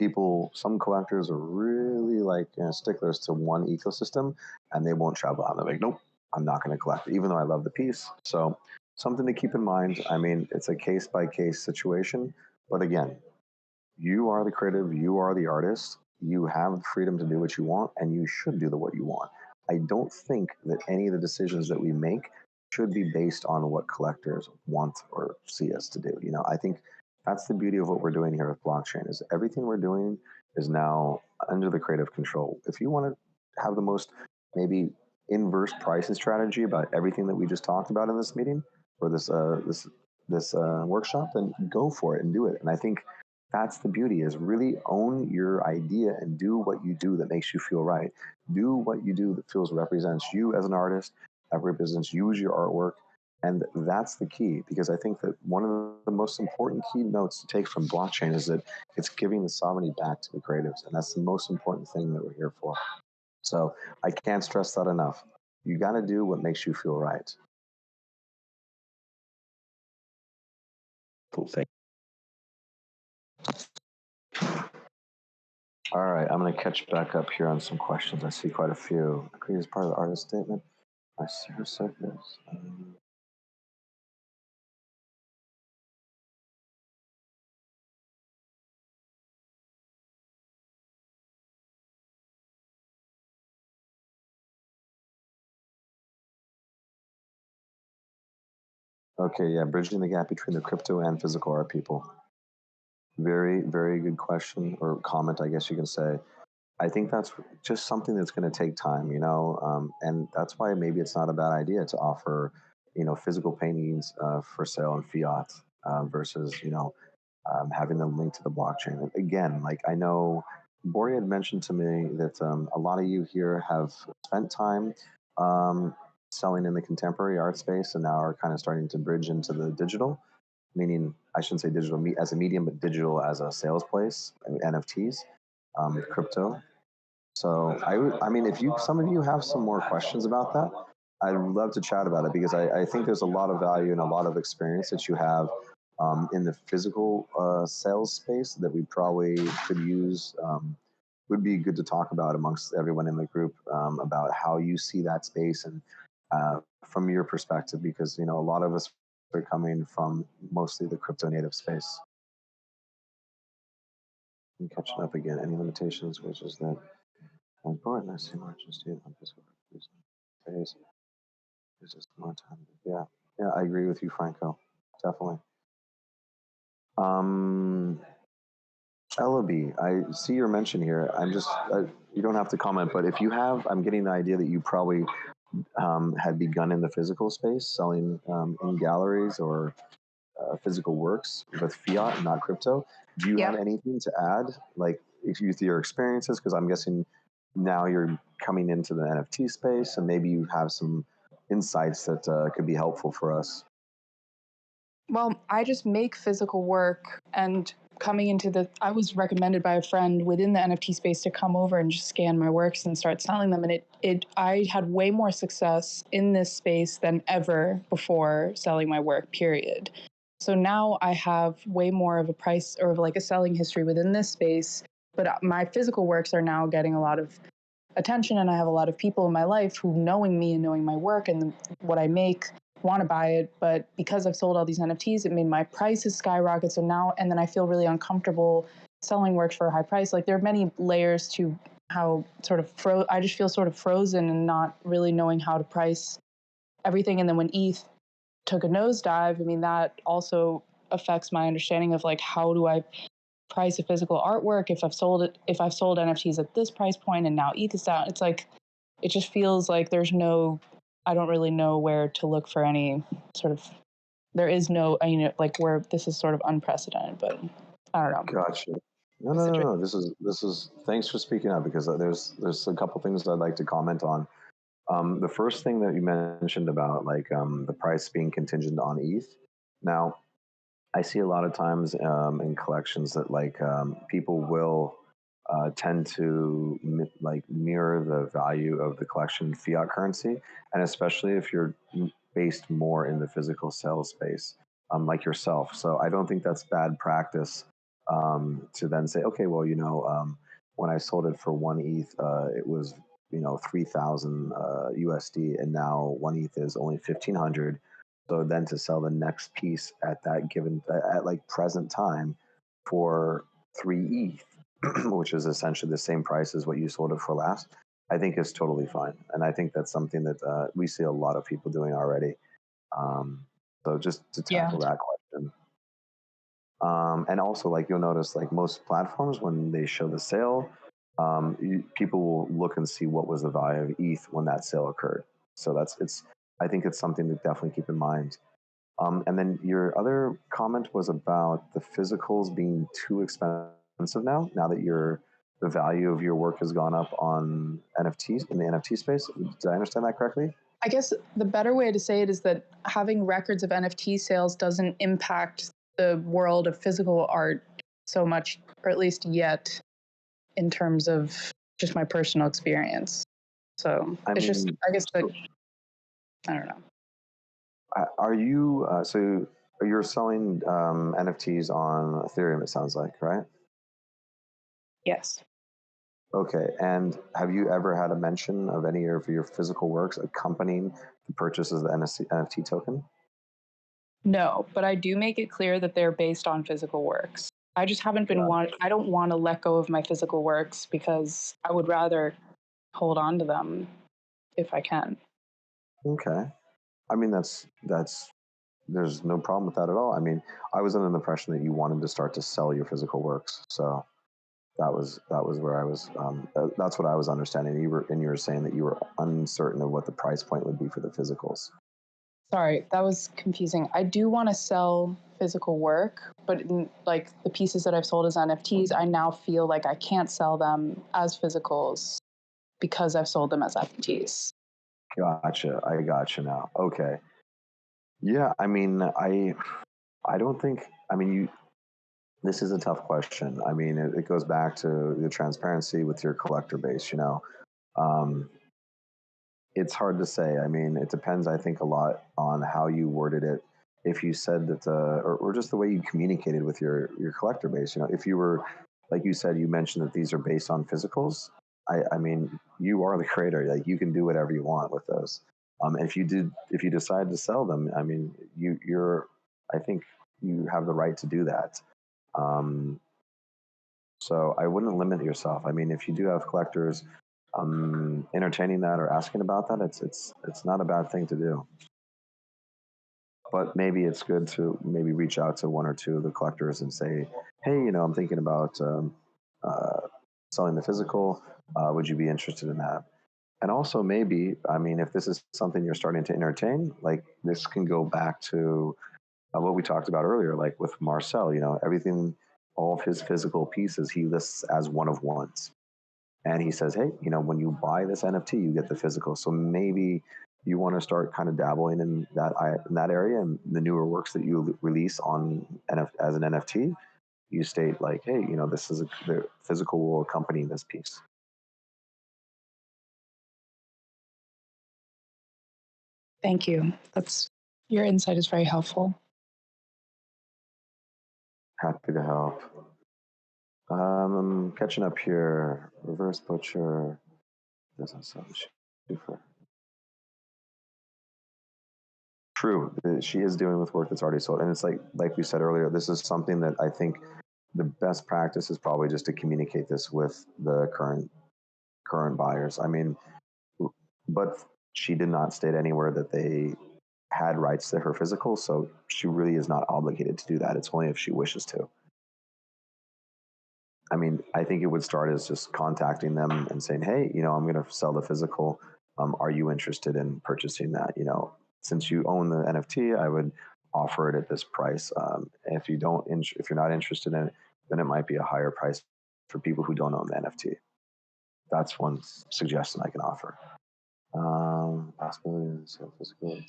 collectors are really like sticklers to one ecosystem, and they won't travel out. They're like, nope, I'm not going to collect it, even though I love the piece. So something to keep in mind. I mean, it's a case by case situation, but again, you are the creative, you are the artist, you have the freedom to do what you want, and you should do what you want. I don't think that any of the decisions that we make should be based on what collectors want or see us to do. I think that's the beauty of what we're doing here with blockchain, is everything we're doing is now under the creative control. If you want to have the most maybe inverse pricing strategy about everything that we just talked about in this meeting, or this workshop, then go for it and do it. And I think that's the beauty, is really own your idea and do what you do that makes you feel right. Do what you do that feels represents you as an artist, that represents you as your artwork. And that's the key, because I think that one of the most important key notes to take from blockchain is that it's giving the sovereignty back to the creatives. And that's the most important thing that we're here for. So I can't stress that enough. You got to do what makes you feel right. Cool thing. All right, I'm going to catch back up here on some questions. I see quite a few. Agree as part of the artist statement. I see her said this. Okay, yeah, bridging the gap between the crypto and physical art people. Very, very good question, or comment, I guess you can say. I think that's just something that's going to take time, and that's why maybe it's not a bad idea to offer, physical paintings for sale in fiat versus, having them linked to the blockchain. And again, like I know Bori had mentioned to me that a lot of you here have spent time selling in the contemporary art space and now are kind of starting to bridge into the digital, meaning I shouldn't say digital as a medium, but digital as a sales place, NFTs, crypto. So I mean, if some of you have some more questions about that, I'd love to chat about it, because I think there's a lot of value and a lot of experience that you have in the physical sales space that we probably could use. Would be good to talk about amongst everyone in the group about how you see that space, and from your perspective, because a lot of us are coming from mostly the crypto native space. I'm catching up again. Any limitations, which is that important. I see more just on physical days. There's just more time. Yeah, yeah, I agree with you, Franco. Definitely. Ellaby, I see your mention here. You don't have to comment, but if you have, I'm getting the idea that you probably had begun in the physical space, selling in galleries or physical works with fiat and not crypto. Do you have anything to add, like if you your experiences? Because I'm guessing now you're coming into the NFT space, and maybe you have some insights that could be helpful for us. Well, I just make physical work and coming into I was recommended by a friend within the NFT space to come over and just scan my works and start selling them. And I had way more success in this space than ever before selling my work, period. So now I have way more of a price or like a selling history within this space, but my physical works are now getting a lot of attention, and I have a lot of people in my life who, knowing me and knowing my work and what I make, want to buy it. But because I've sold all these NFTs, it made my prices skyrocket. So now, and then I feel really uncomfortable selling works for a high price. Like, there are many layers to how sort of I just feel sort of frozen and not really knowing how to price everything. And then when ETH took a nosedive, I mean, that also affects my understanding of like, how do I price a physical artwork if I've sold NFTs at this price point and now ETH is down. It's like, it just feels like I don't really know where to look for any sort of, there is no, like, where this is sort of unprecedented, but I don't know. Gotcha. No. This is, thanks for speaking up, because there's a couple things I'd like to comment on. The first thing that you mentioned about like the price being contingent on ETH. Now, I see a lot of times in collections that like people will tend to like mirror the value of the collection fiat currency, and especially if you're based more in the physical sales space, like yourself. So I don't think that's bad practice to then say, okay, well, when I sold it for 1 ETH, it was 3,000 USD, and now 1 ETH is only 1,500. So then to sell the next piece at that given at like present time for 3 ETH, which is essentially the same price as what you sold it for last, I think is totally fine. And I think that's something that we see a lot of people doing already. So just to tackle that question. And also, like, you'll notice, like, most platforms, when they show the sale, people will look and see what was the value of ETH when that sale occurred. So I think it's something to definitely keep in mind. And then your other comment was about the physicals being too expensive now that the value of your work has gone up on NFTs in the NFT space. Did I understand that correctly? I guess the better way to say it is that having records of NFT sales doesn't impact the world of physical art so much, or at least yet, in terms of just my personal experience. So I guess I don't know. Are you so you're selling NFTs on Ethereum? It sounds like, right? Yes. Okay, and have you ever had a mention of any of your physical works accompanying the purchase of the NFT token? No, but I do make it clear that they're based on physical works. I just haven't been I don't want to let go of my physical works because I would rather hold on to them if I can. Okay. I mean, there's no problem with that at all. I mean, I was under the impression that you wanted to start to sell your physical works, so that was where I was. That's what I was understanding. You were saying that you were uncertain of what the price point would be for the physicals. Sorry, that was confusing. I do want to sell physical work, but like the pieces that I've sold as NFTs, I now feel like I can't sell them as physicals because I've sold them as NFTs. Gotcha. I gotcha now. Okay. Yeah. I mean, I don't think. I mean, this is a tough question. I mean, it goes back to the transparency with your collector base. It's hard to say. I mean, it depends, I think, a lot on how you worded it. If you said that, or just the way you communicated with your collector base, if you were, like you said, you mentioned that these are based on physicals. I mean, you are the creator. Like, you can do whatever you want with those. And if you decide to sell them, I mean, I think you have the right to do that. So I wouldn't limit yourself. I mean, if you do have collectors entertaining that or asking about that, it's not a bad thing to do. But maybe it's good to maybe reach out to one or two of the collectors and say, hey, I'm thinking about selling the physical. Would you be interested in that? And also, maybe, I mean, if this is something you're starting to entertain, like, this can go back to what we talked about earlier, like with Marcel, everything, all of his physical pieces, he lists as one of ones. And he says, hey, when you buy this NFT, you get the physical. So maybe you want to start kind of dabbling in that area, and the newer works that you release as an NFT, you state like, hey, you know, this is the physical will accompany this piece. Thank you. Your insight is very helpful. Happy to help. I'm catching up here. Reverse butcher. Doesn't sound super. True. She is dealing with work that's already sold. And it's like we said earlier, this is something that I think the best practice is probably just to communicate this with the current buyers. I mean, but she did not state anywhere that they had rights to her physical, so she really is not obligated to do that. It's only if she wishes to. I mean, I think it would start as just contacting them and saying, hey, you know, I'm going to sell the physical. Are you interested in purchasing that? You know, since you own the NFT, I would offer it at this price. If you're not interested in it, then it might be a higher price for people who don't own the NFT. That's one suggestion I can offer. Possibility of sale physical.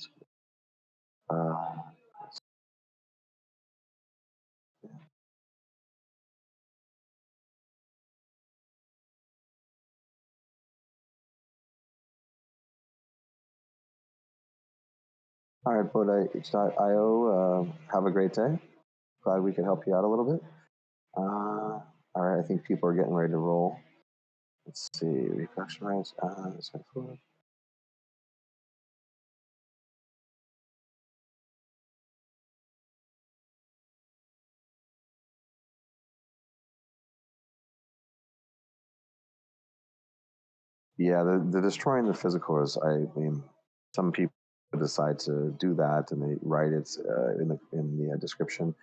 All right, Bodite.io, have a great day. Glad we could help you out a little bit. All right, I think people are getting ready to roll. Let's see, reproduction rights. Yeah, the destroying the physical is, I mean, some people decide to do that and they write it in the description.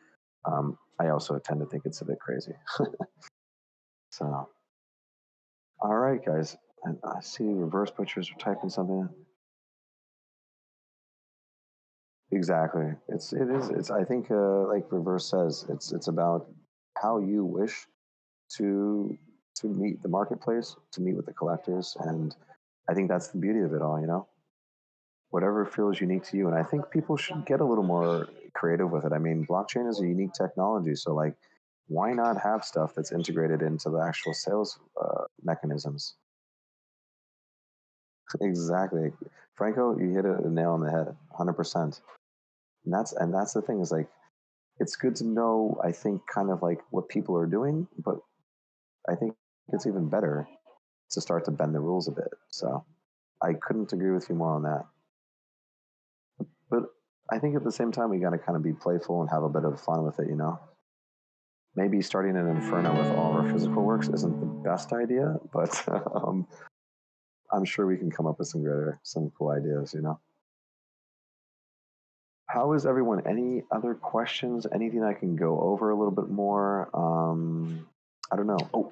I also tend to think it's a bit crazy. So, all right, guys. And I see reverse butchers are typing something. Exactly. It's. I think, like reverse says, it's about how you wish to meet the marketplace, to meet with the collectors, and I think that's the beauty of it all. You know, whatever feels unique to you, and I think people should get a little more creative with it. I mean, blockchain is a unique technology, so like, why not have stuff that's integrated into the actual sales mechanisms? Exactly, Franco, you hit a nail on the head, 100%. And that's the thing is like, it's good to know, I think, kind of like what people are doing, but I think it's even better to start to bend the rules a bit. So I couldn't agree with you more on that. But I think at the same time, we got to kind of be playful and have a bit of fun with it, you know? Maybe starting an Inferno with all of our physical works isn't the best idea, but I'm sure we can come up with some cool ideas, you know? How is everyone? Any other questions? Anything I can go over a little bit more? I don't know. Oh,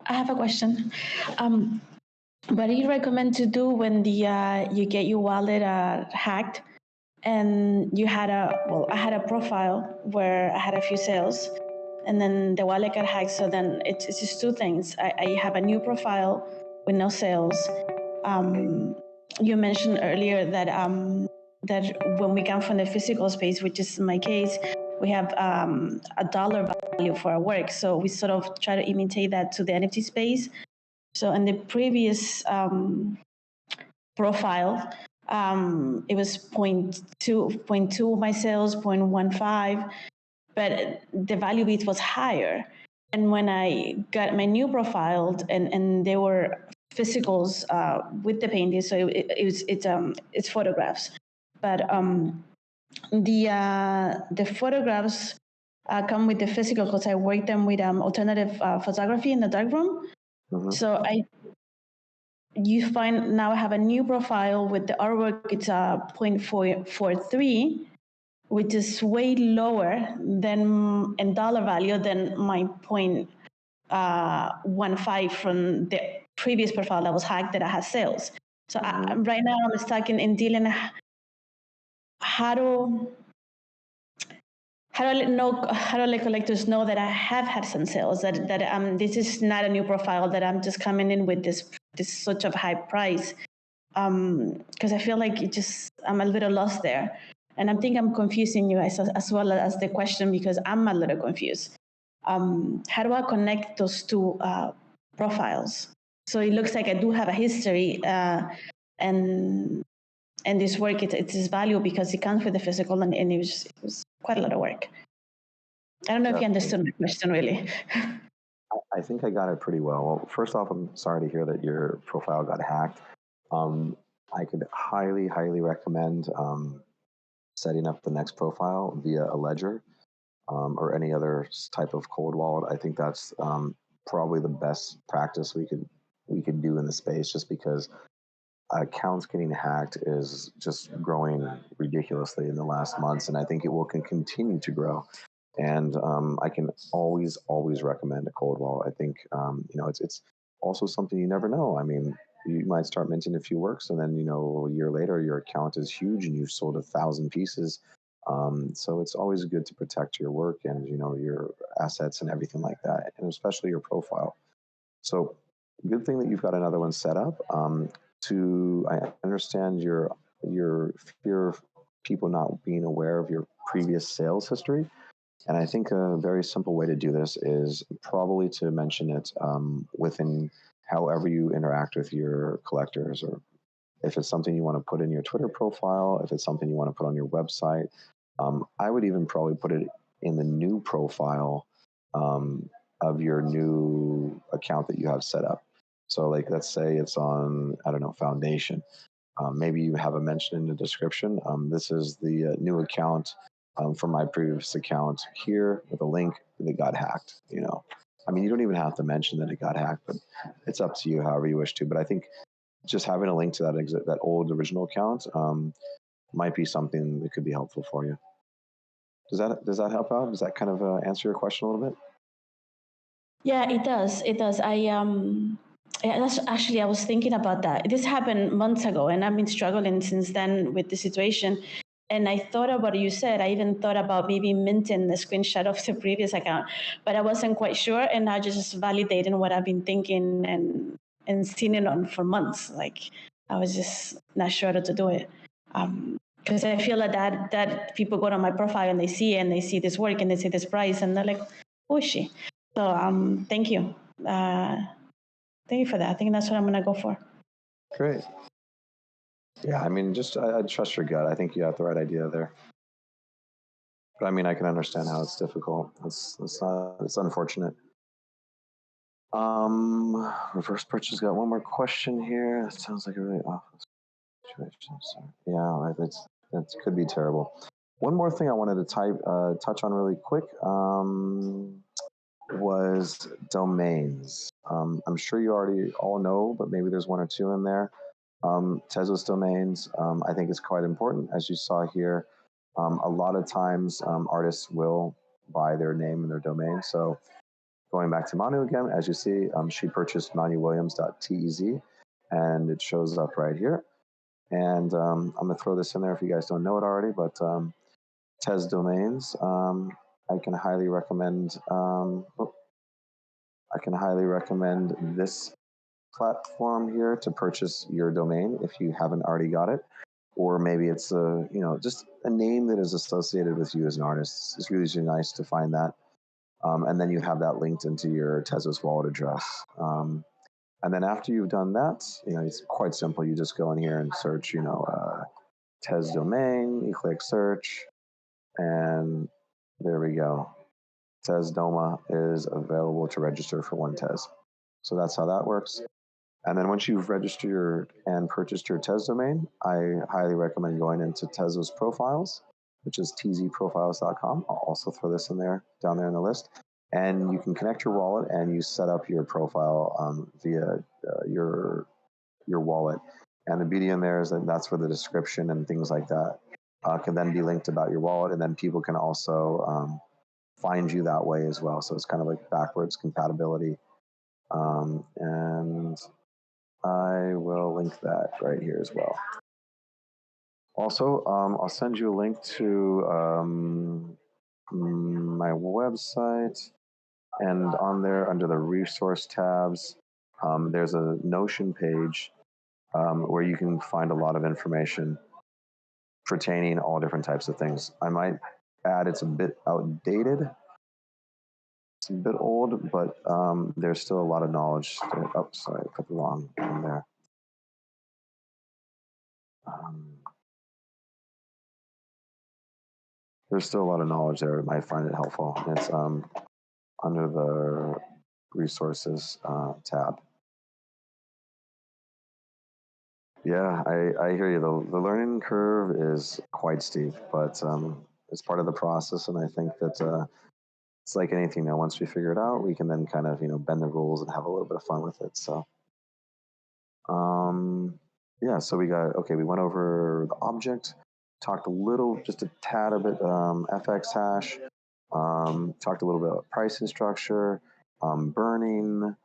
I have a question. What do you recommend to do when you get your wallet hacked and you had I had a profile where I had a few sales and then the wallet got hacked. So then it's just two things. I have a new profile with no sales. You mentioned earlier that when we come from the physical space, which is my case, we have a dollar value for our work. So we sort of try to imitate that to the NFT space. So in the previous profile, it was 0.2 of my sales, 0.15, but the value bit was higher. And when I got my new profile, and they were physicals with the painting, so it's photographs, but the photographs come with the physical because I work them with alternative photography in the darkroom. mm-hmm. So you find now I have a new profile with the artwork. It's 0.43, which is way lower than in dollar value than my 0.15 from the previous profile that was hacked that I had sales. So right now I'm stuck in dealing how to let collectors know that I have had some sales, that this is not a new profile, that I'm just coming in with this such a high price, because I feel like I'm a little lost there, and I think I'm confusing you as well as the question, because I'm a little confused. how do I connect those two profiles? So it looks like I do have a history, and this work, it is valuable because it comes with the physical, and it was quite a lot of work. I don't know if you understood my question, really. I think I got it pretty well. Well, first off, I'm sorry to hear that your profile got hacked. I could highly, highly recommend setting up the next profile via a ledger or any other type of cold wallet. I think that's probably the best practice we could do in the space, just because accounts getting hacked is just growing ridiculously in the last months, and I think it will continue to grow. And I can always recommend a cold wallet. I think it's also something you never know. I mean, you might start minting a few works, and then a year later your account is huge and you've sold 1,000 pieces. So it's always good to protect your work and your assets and everything like that, and especially your profile. So good thing that you've got another one set up. I understand your fear of people not being aware of your previous sales history. And I think a very simple way to do this is probably to mention it within however you interact with your collectors, or if it's something you want to put in your Twitter profile, if it's something you want to put on your website. I would even probably put it in the new profile of your new account that you have set up. So like, let's say it's on, I don't know, Foundation. Maybe you have a mention in the description. This is the new account from my previous account here with a link that got hacked. I mean, you don't even have to mention that it got hacked, but it's up to you however you wish to. But I think just having a link to that old original account might be something that could be helpful for you. Does that help out? Does that kind of answer your question a little bit? Yeah, it does. It does. That's actually, I was thinking about that. This happened months ago, and I've been struggling since then with the situation. And I thought about what you said. I even thought about maybe minting the screenshot of the previous account, but I wasn't quite sure. And now just validating what I've been thinking and seen it on for months. Like, I was just not sure how to do it. Because I feel like that people go to my profile and they see this work and they see this price and they're like, who is she? So thank you. Thank you for that. I think that's what I'm going to go for. Great. Yeah, I mean, I trust your gut. I think you have the right idea there. But I mean, I can understand how it's difficult. It's unfortunate. Reverse purchase. Got one more question here. That sounds like a really awful situation. So, yeah, right. That could be terrible. One more thing I wanted to touch on really quick was domains. I'm sure you already all know, but maybe there's one or two in there. Tezos domains, I think is quite important. As you saw here, a lot of times artists will buy their name and their domain. So going back to Manu again, as you see, she purchased manuwilliams.tez, and it shows up right here. And I'm going to throw this in there if you guys don't know it already, but Tez domains, I can highly recommend. I can highly recommend this platform here to purchase your domain if you haven't already got it, or maybe it's just a name that is associated with you as an artist. It's really nice to find that, and then you have that linked into your Tezos wallet address. And then after you've done that, it's quite simple. You just go in here and search, Tez domain. You click search, and there we go. Tez Doma is available to register for one Tez. So that's how that works. And then once you've registered and purchased your Tez domain, I highly recommend going into Tezos profiles, which is tzprofiles.com. I'll also throw this down there in the list. And you can connect your wallet and you set up your profile via your wallet. And the beauty in there is that that's where the description and things like that can then be linked about your wallet, and then people can also find you that way as well. So it's kind of like backwards compatibility. And I will link that right here as well. Also, I'll send you a link to my website, and on there under the resource tabs, there's a Notion page where you can find a lot of information pertaining all different types of things. I might add it's a bit outdated, It's a bit old, but there's still a lot of knowledge. Oh, sorry, I put the wrong one there. There's still a lot of knowledge there. I might find it helpful. And it's under the resources tab. Yeah, I hear you. The learning curve is quite steep, but it's part of the process. And I think that it's like anything. Now, once we figure it out, we can then kind of bend the rules and have a little bit of fun with it. So, yeah. So we went over the object, talked a little, just a tad a bit FX hash, talked a little bit about pricing structure, burning.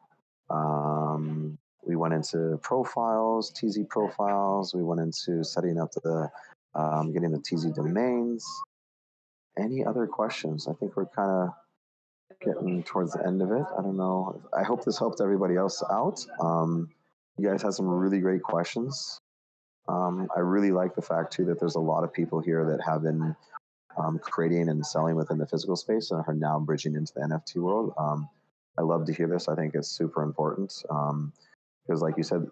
We went into profiles, TZ profiles. We went into setting up the getting the TZ domains. Any other questions? I think we're kind of getting towards the end of it. I don't know. I hope this helped everybody else out. You guys had some really great questions. I really like the fact too that there's a lot of people here that have been creating and selling within the physical space and are now bridging into the NFT world. I love to hear this. I think it's super important because, like you said,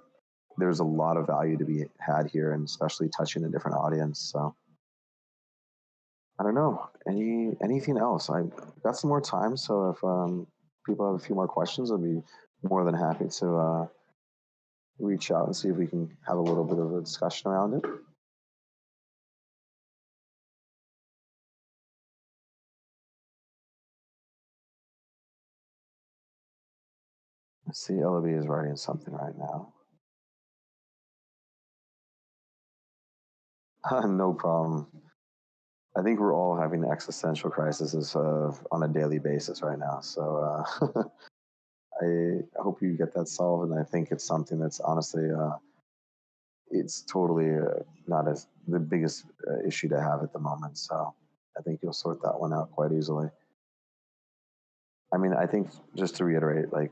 there's a lot of value to be had here, and especially touching a different audience. So I don't know. Anything else? I got some more time, so if people have a few more questions, I'd be more than happy to reach out and see if we can have a little bit of a discussion around it. I see Ellaby is writing something right now. No problem. I think we're all having existential crises on a daily basis right now. So I hope you get that solved, and I think it's something that's honestly, it's totally not as the biggest issue to have at the moment. So I think you'll sort that one out quite easily. I mean, I think just to reiterate, like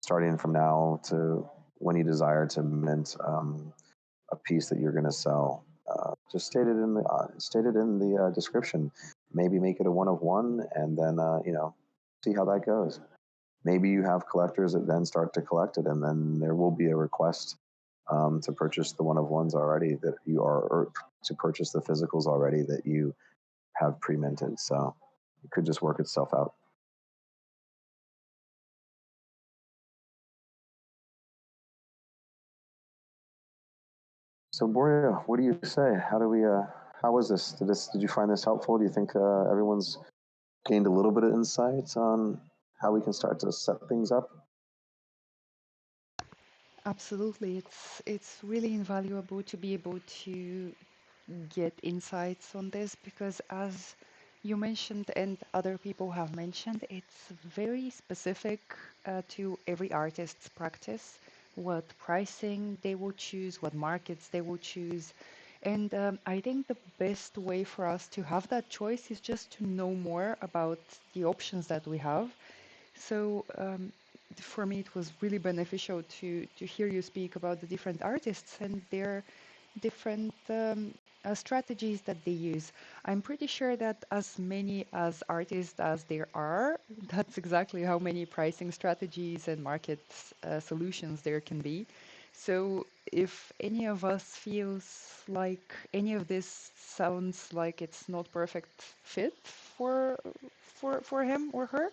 starting from now to when you desire to mint a piece that you're going to sell, just state it in the description. Maybe make it a one of one, and then see how that goes. Maybe you have collectors that then start to collect it, and then there will be a request to purchase the one of ones already that you are, or to purchase the physicals already that you have pre-minted. So it could just work itself out. So Boria, what do you say? How do we? How was this? Did you find this helpful? Do you think everyone's gained a little bit of insight on how we can start to set things up? Absolutely. It's really invaluable to be able to get insights on this because as you mentioned and other people have mentioned, it's very specific to every artist's practice, what pricing they will choose, what markets they will choose. And I think the best way for us to have that choice is just to know more about the options that we have. So for me, it was really beneficial to hear you speak about the different artists and their different strategies that they use. I'm pretty sure that as many as artists as there are, that's exactly how many pricing strategies and market solutions there can be. So if any of us feels like any of this sounds like it's not perfect fit for him or her,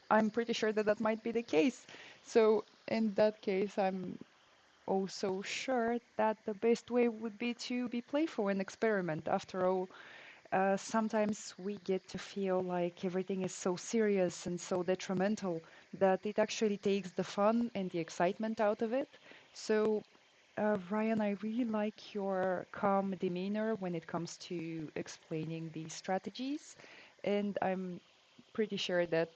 I'm pretty sure that that might be the case. So in that case, I'm also sure that the best way would be to be playful and experiment. After all, sometimes we get to feel like everything is so serious and so detrimental that it actually takes the fun and the excitement out of it. So, Ryan, I really like your calm demeanor when it comes to explaining these strategies. And I'm pretty sure that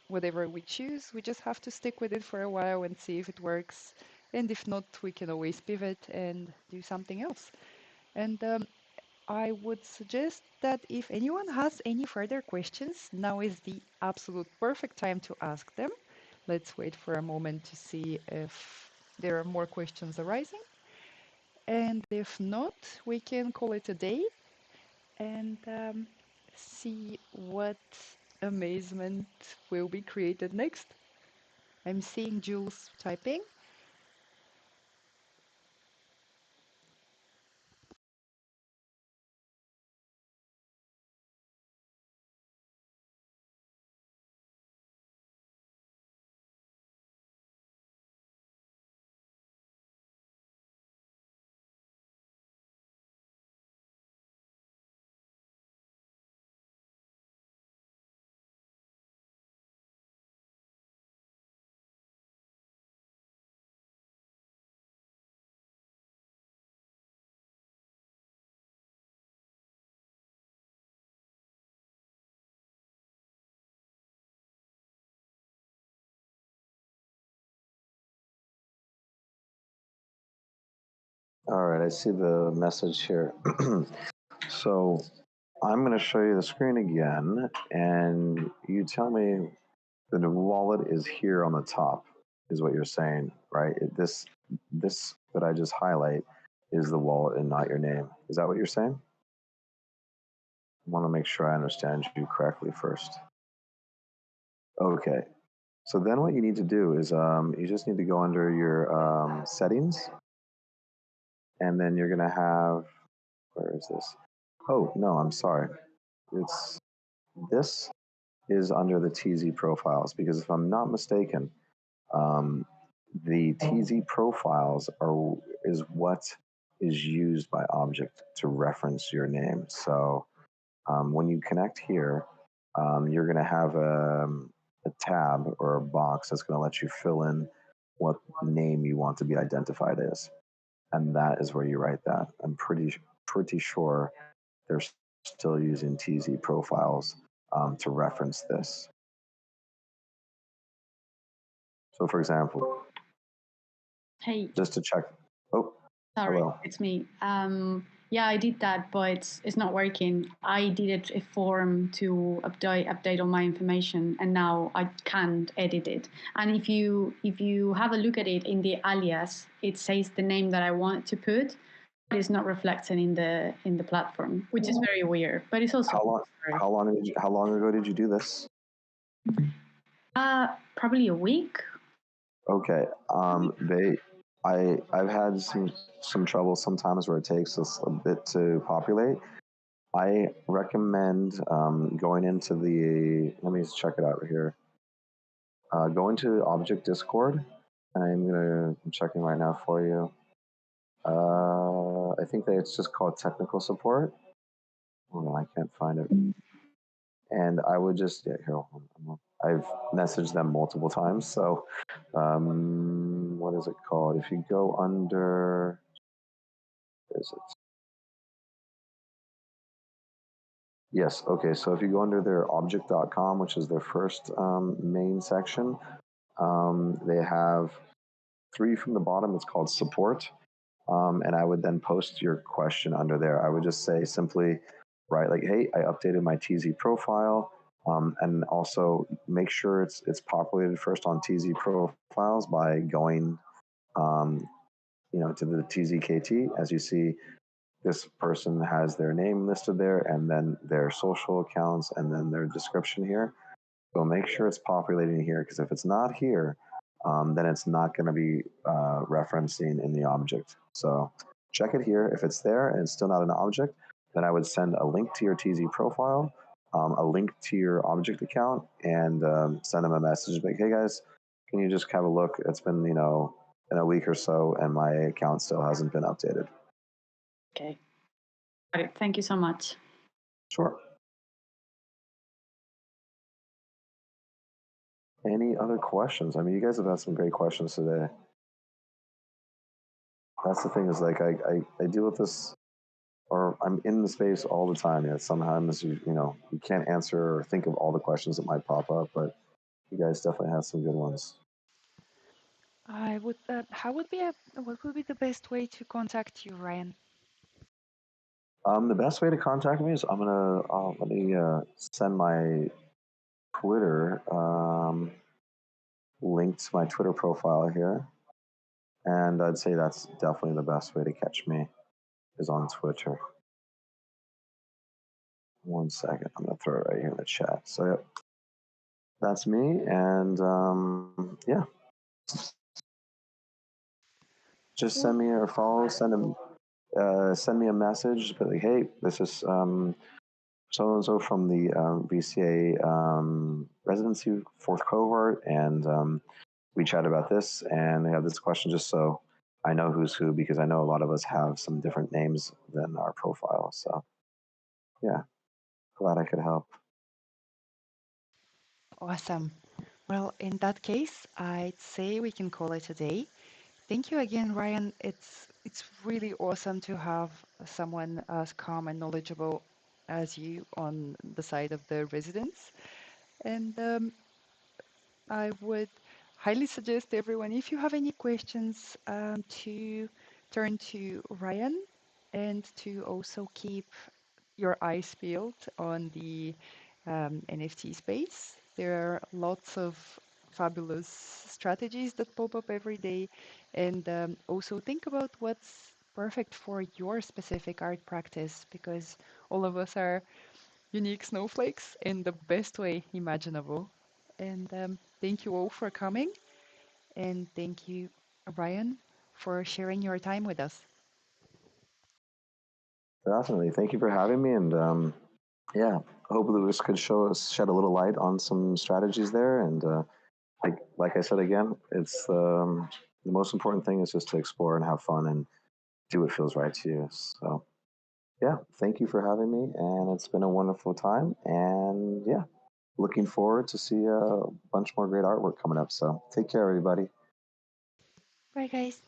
whatever we choose, we just have to stick with it for a while and see if it works. And if not, we can always pivot and do something else. And I would suggest that if anyone has any further questions, now is the absolute perfect time to ask them. Let's wait for a moment to see if there are more questions arising. And if not, we can call it a day and see what amazement will be created next. I'm seeing Jules typing. All right, I see the message here. So I'm going to show you the screen again, and you tell me the wallet is here on the top, is what you're saying, right? This that I just highlight is the wallet and not your name. Is that what you're saying? I want to make sure I understand you correctly first. Okay. So then what you need to do is you just need to go under your settings, and then you're going to have, where is this? Oh, no, I'm sorry. It's this is under the TZ profiles, because if I'm not mistaken, the TZ profiles is what is used by Object to reference your name. So when you connect here, you're going to have a tab or a box that's going to let you fill in what name you want to be identified as, and that is where you write that. I'm pretty sure they're still using TZ profiles to reference this. So, for example, Hey, just to check. Oh, sorry, hello. it's me. Yeah, I did that, but it's not working. I did a form to update all my information, and now I can't edit it. And if you have a look at it in the alias, it says the name that I want to put, but it's not reflected in the platform, which is very weird. But it's also How long ago did you do this? probably a week. Okay. I've had some trouble sometimes where it takes us a bit to populate. I recommend going into let me just check it out right here. Go into Object Discord, and I'm checking right now for you. I think that it's just called technical support. Oh no, I can't find it. And I would just, yeah, here, I've messaged them multiple times. So, what is it called? If you go under, is it? Yes, okay. So if you go under their object.com, which is their first main section, they have 3 from the bottom. It's called support. And I would then post your question under there. I would just say simply, right, like, hey, I updated my TZ profile. And also make sure it's populated first on TZ profiles by going, to the TZKT. As you see, this person has their name listed there, and then their social accounts, and then their description here. So make sure it's populating here, because if it's not here, then it's not going to be referencing in the object. So check it here. If it's there and it's still not an object, then I would send a link to your TZ profile, a link to your object account, and send them a message like, hey guys, can you just have a look? It's been, in a week or so, and my account still hasn't been updated. Okay. Got it. Thank you so much. Sure. Any other questions? I mean, you guys have had some great questions today. That's the thing, is like I deal with this, or I'm in the space all the time. Yet sometimes you can't answer or think of all the questions that might pop up, but you guys definitely have some good ones. I would. What would be the best way to contact you, Ryan? The best way to contact me is let me send my Twitter link to my Twitter profile here, and I'd say that's definitely the best way to catch me is on Twitter. One second, I'm gonna throw it right here in the chat. So yep, that's me. And yeah, just send me a follow, send me a message, but like, hey, this is so and so from the VCA residency fourth cohort, and we chat about this, and I have this question just so I know who's who, because I know a lot of us have some different names than our profile. So yeah, glad I could help. Awesome. Well, in that case, I'd say we can call it a day. Thank you again, Ryan. It's really awesome to have someone as calm and knowledgeable as you on the side of the residents. And I would highly suggest everyone, if you have any questions, to turn to Ryan and to also keep your eyes peeled on the NFT space. There are lots of fabulous strategies that pop up every day. And also think about what's perfect for your specific art practice, because all of us are unique snowflakes in the best way imaginable. And thank you all for coming. And thank you, Ryan, for sharing your time with us. Definitely, thank you for having me, and yeah, hopefully this could shed a little light on some strategies there. And like I said again, it's the most important thing is just to explore and have fun and do what feels right to you. So yeah, thank you for having me, and it's been a wonderful time. And yeah, looking forward to see a bunch more great artwork coming up. So take care, everybody. Bye, guys.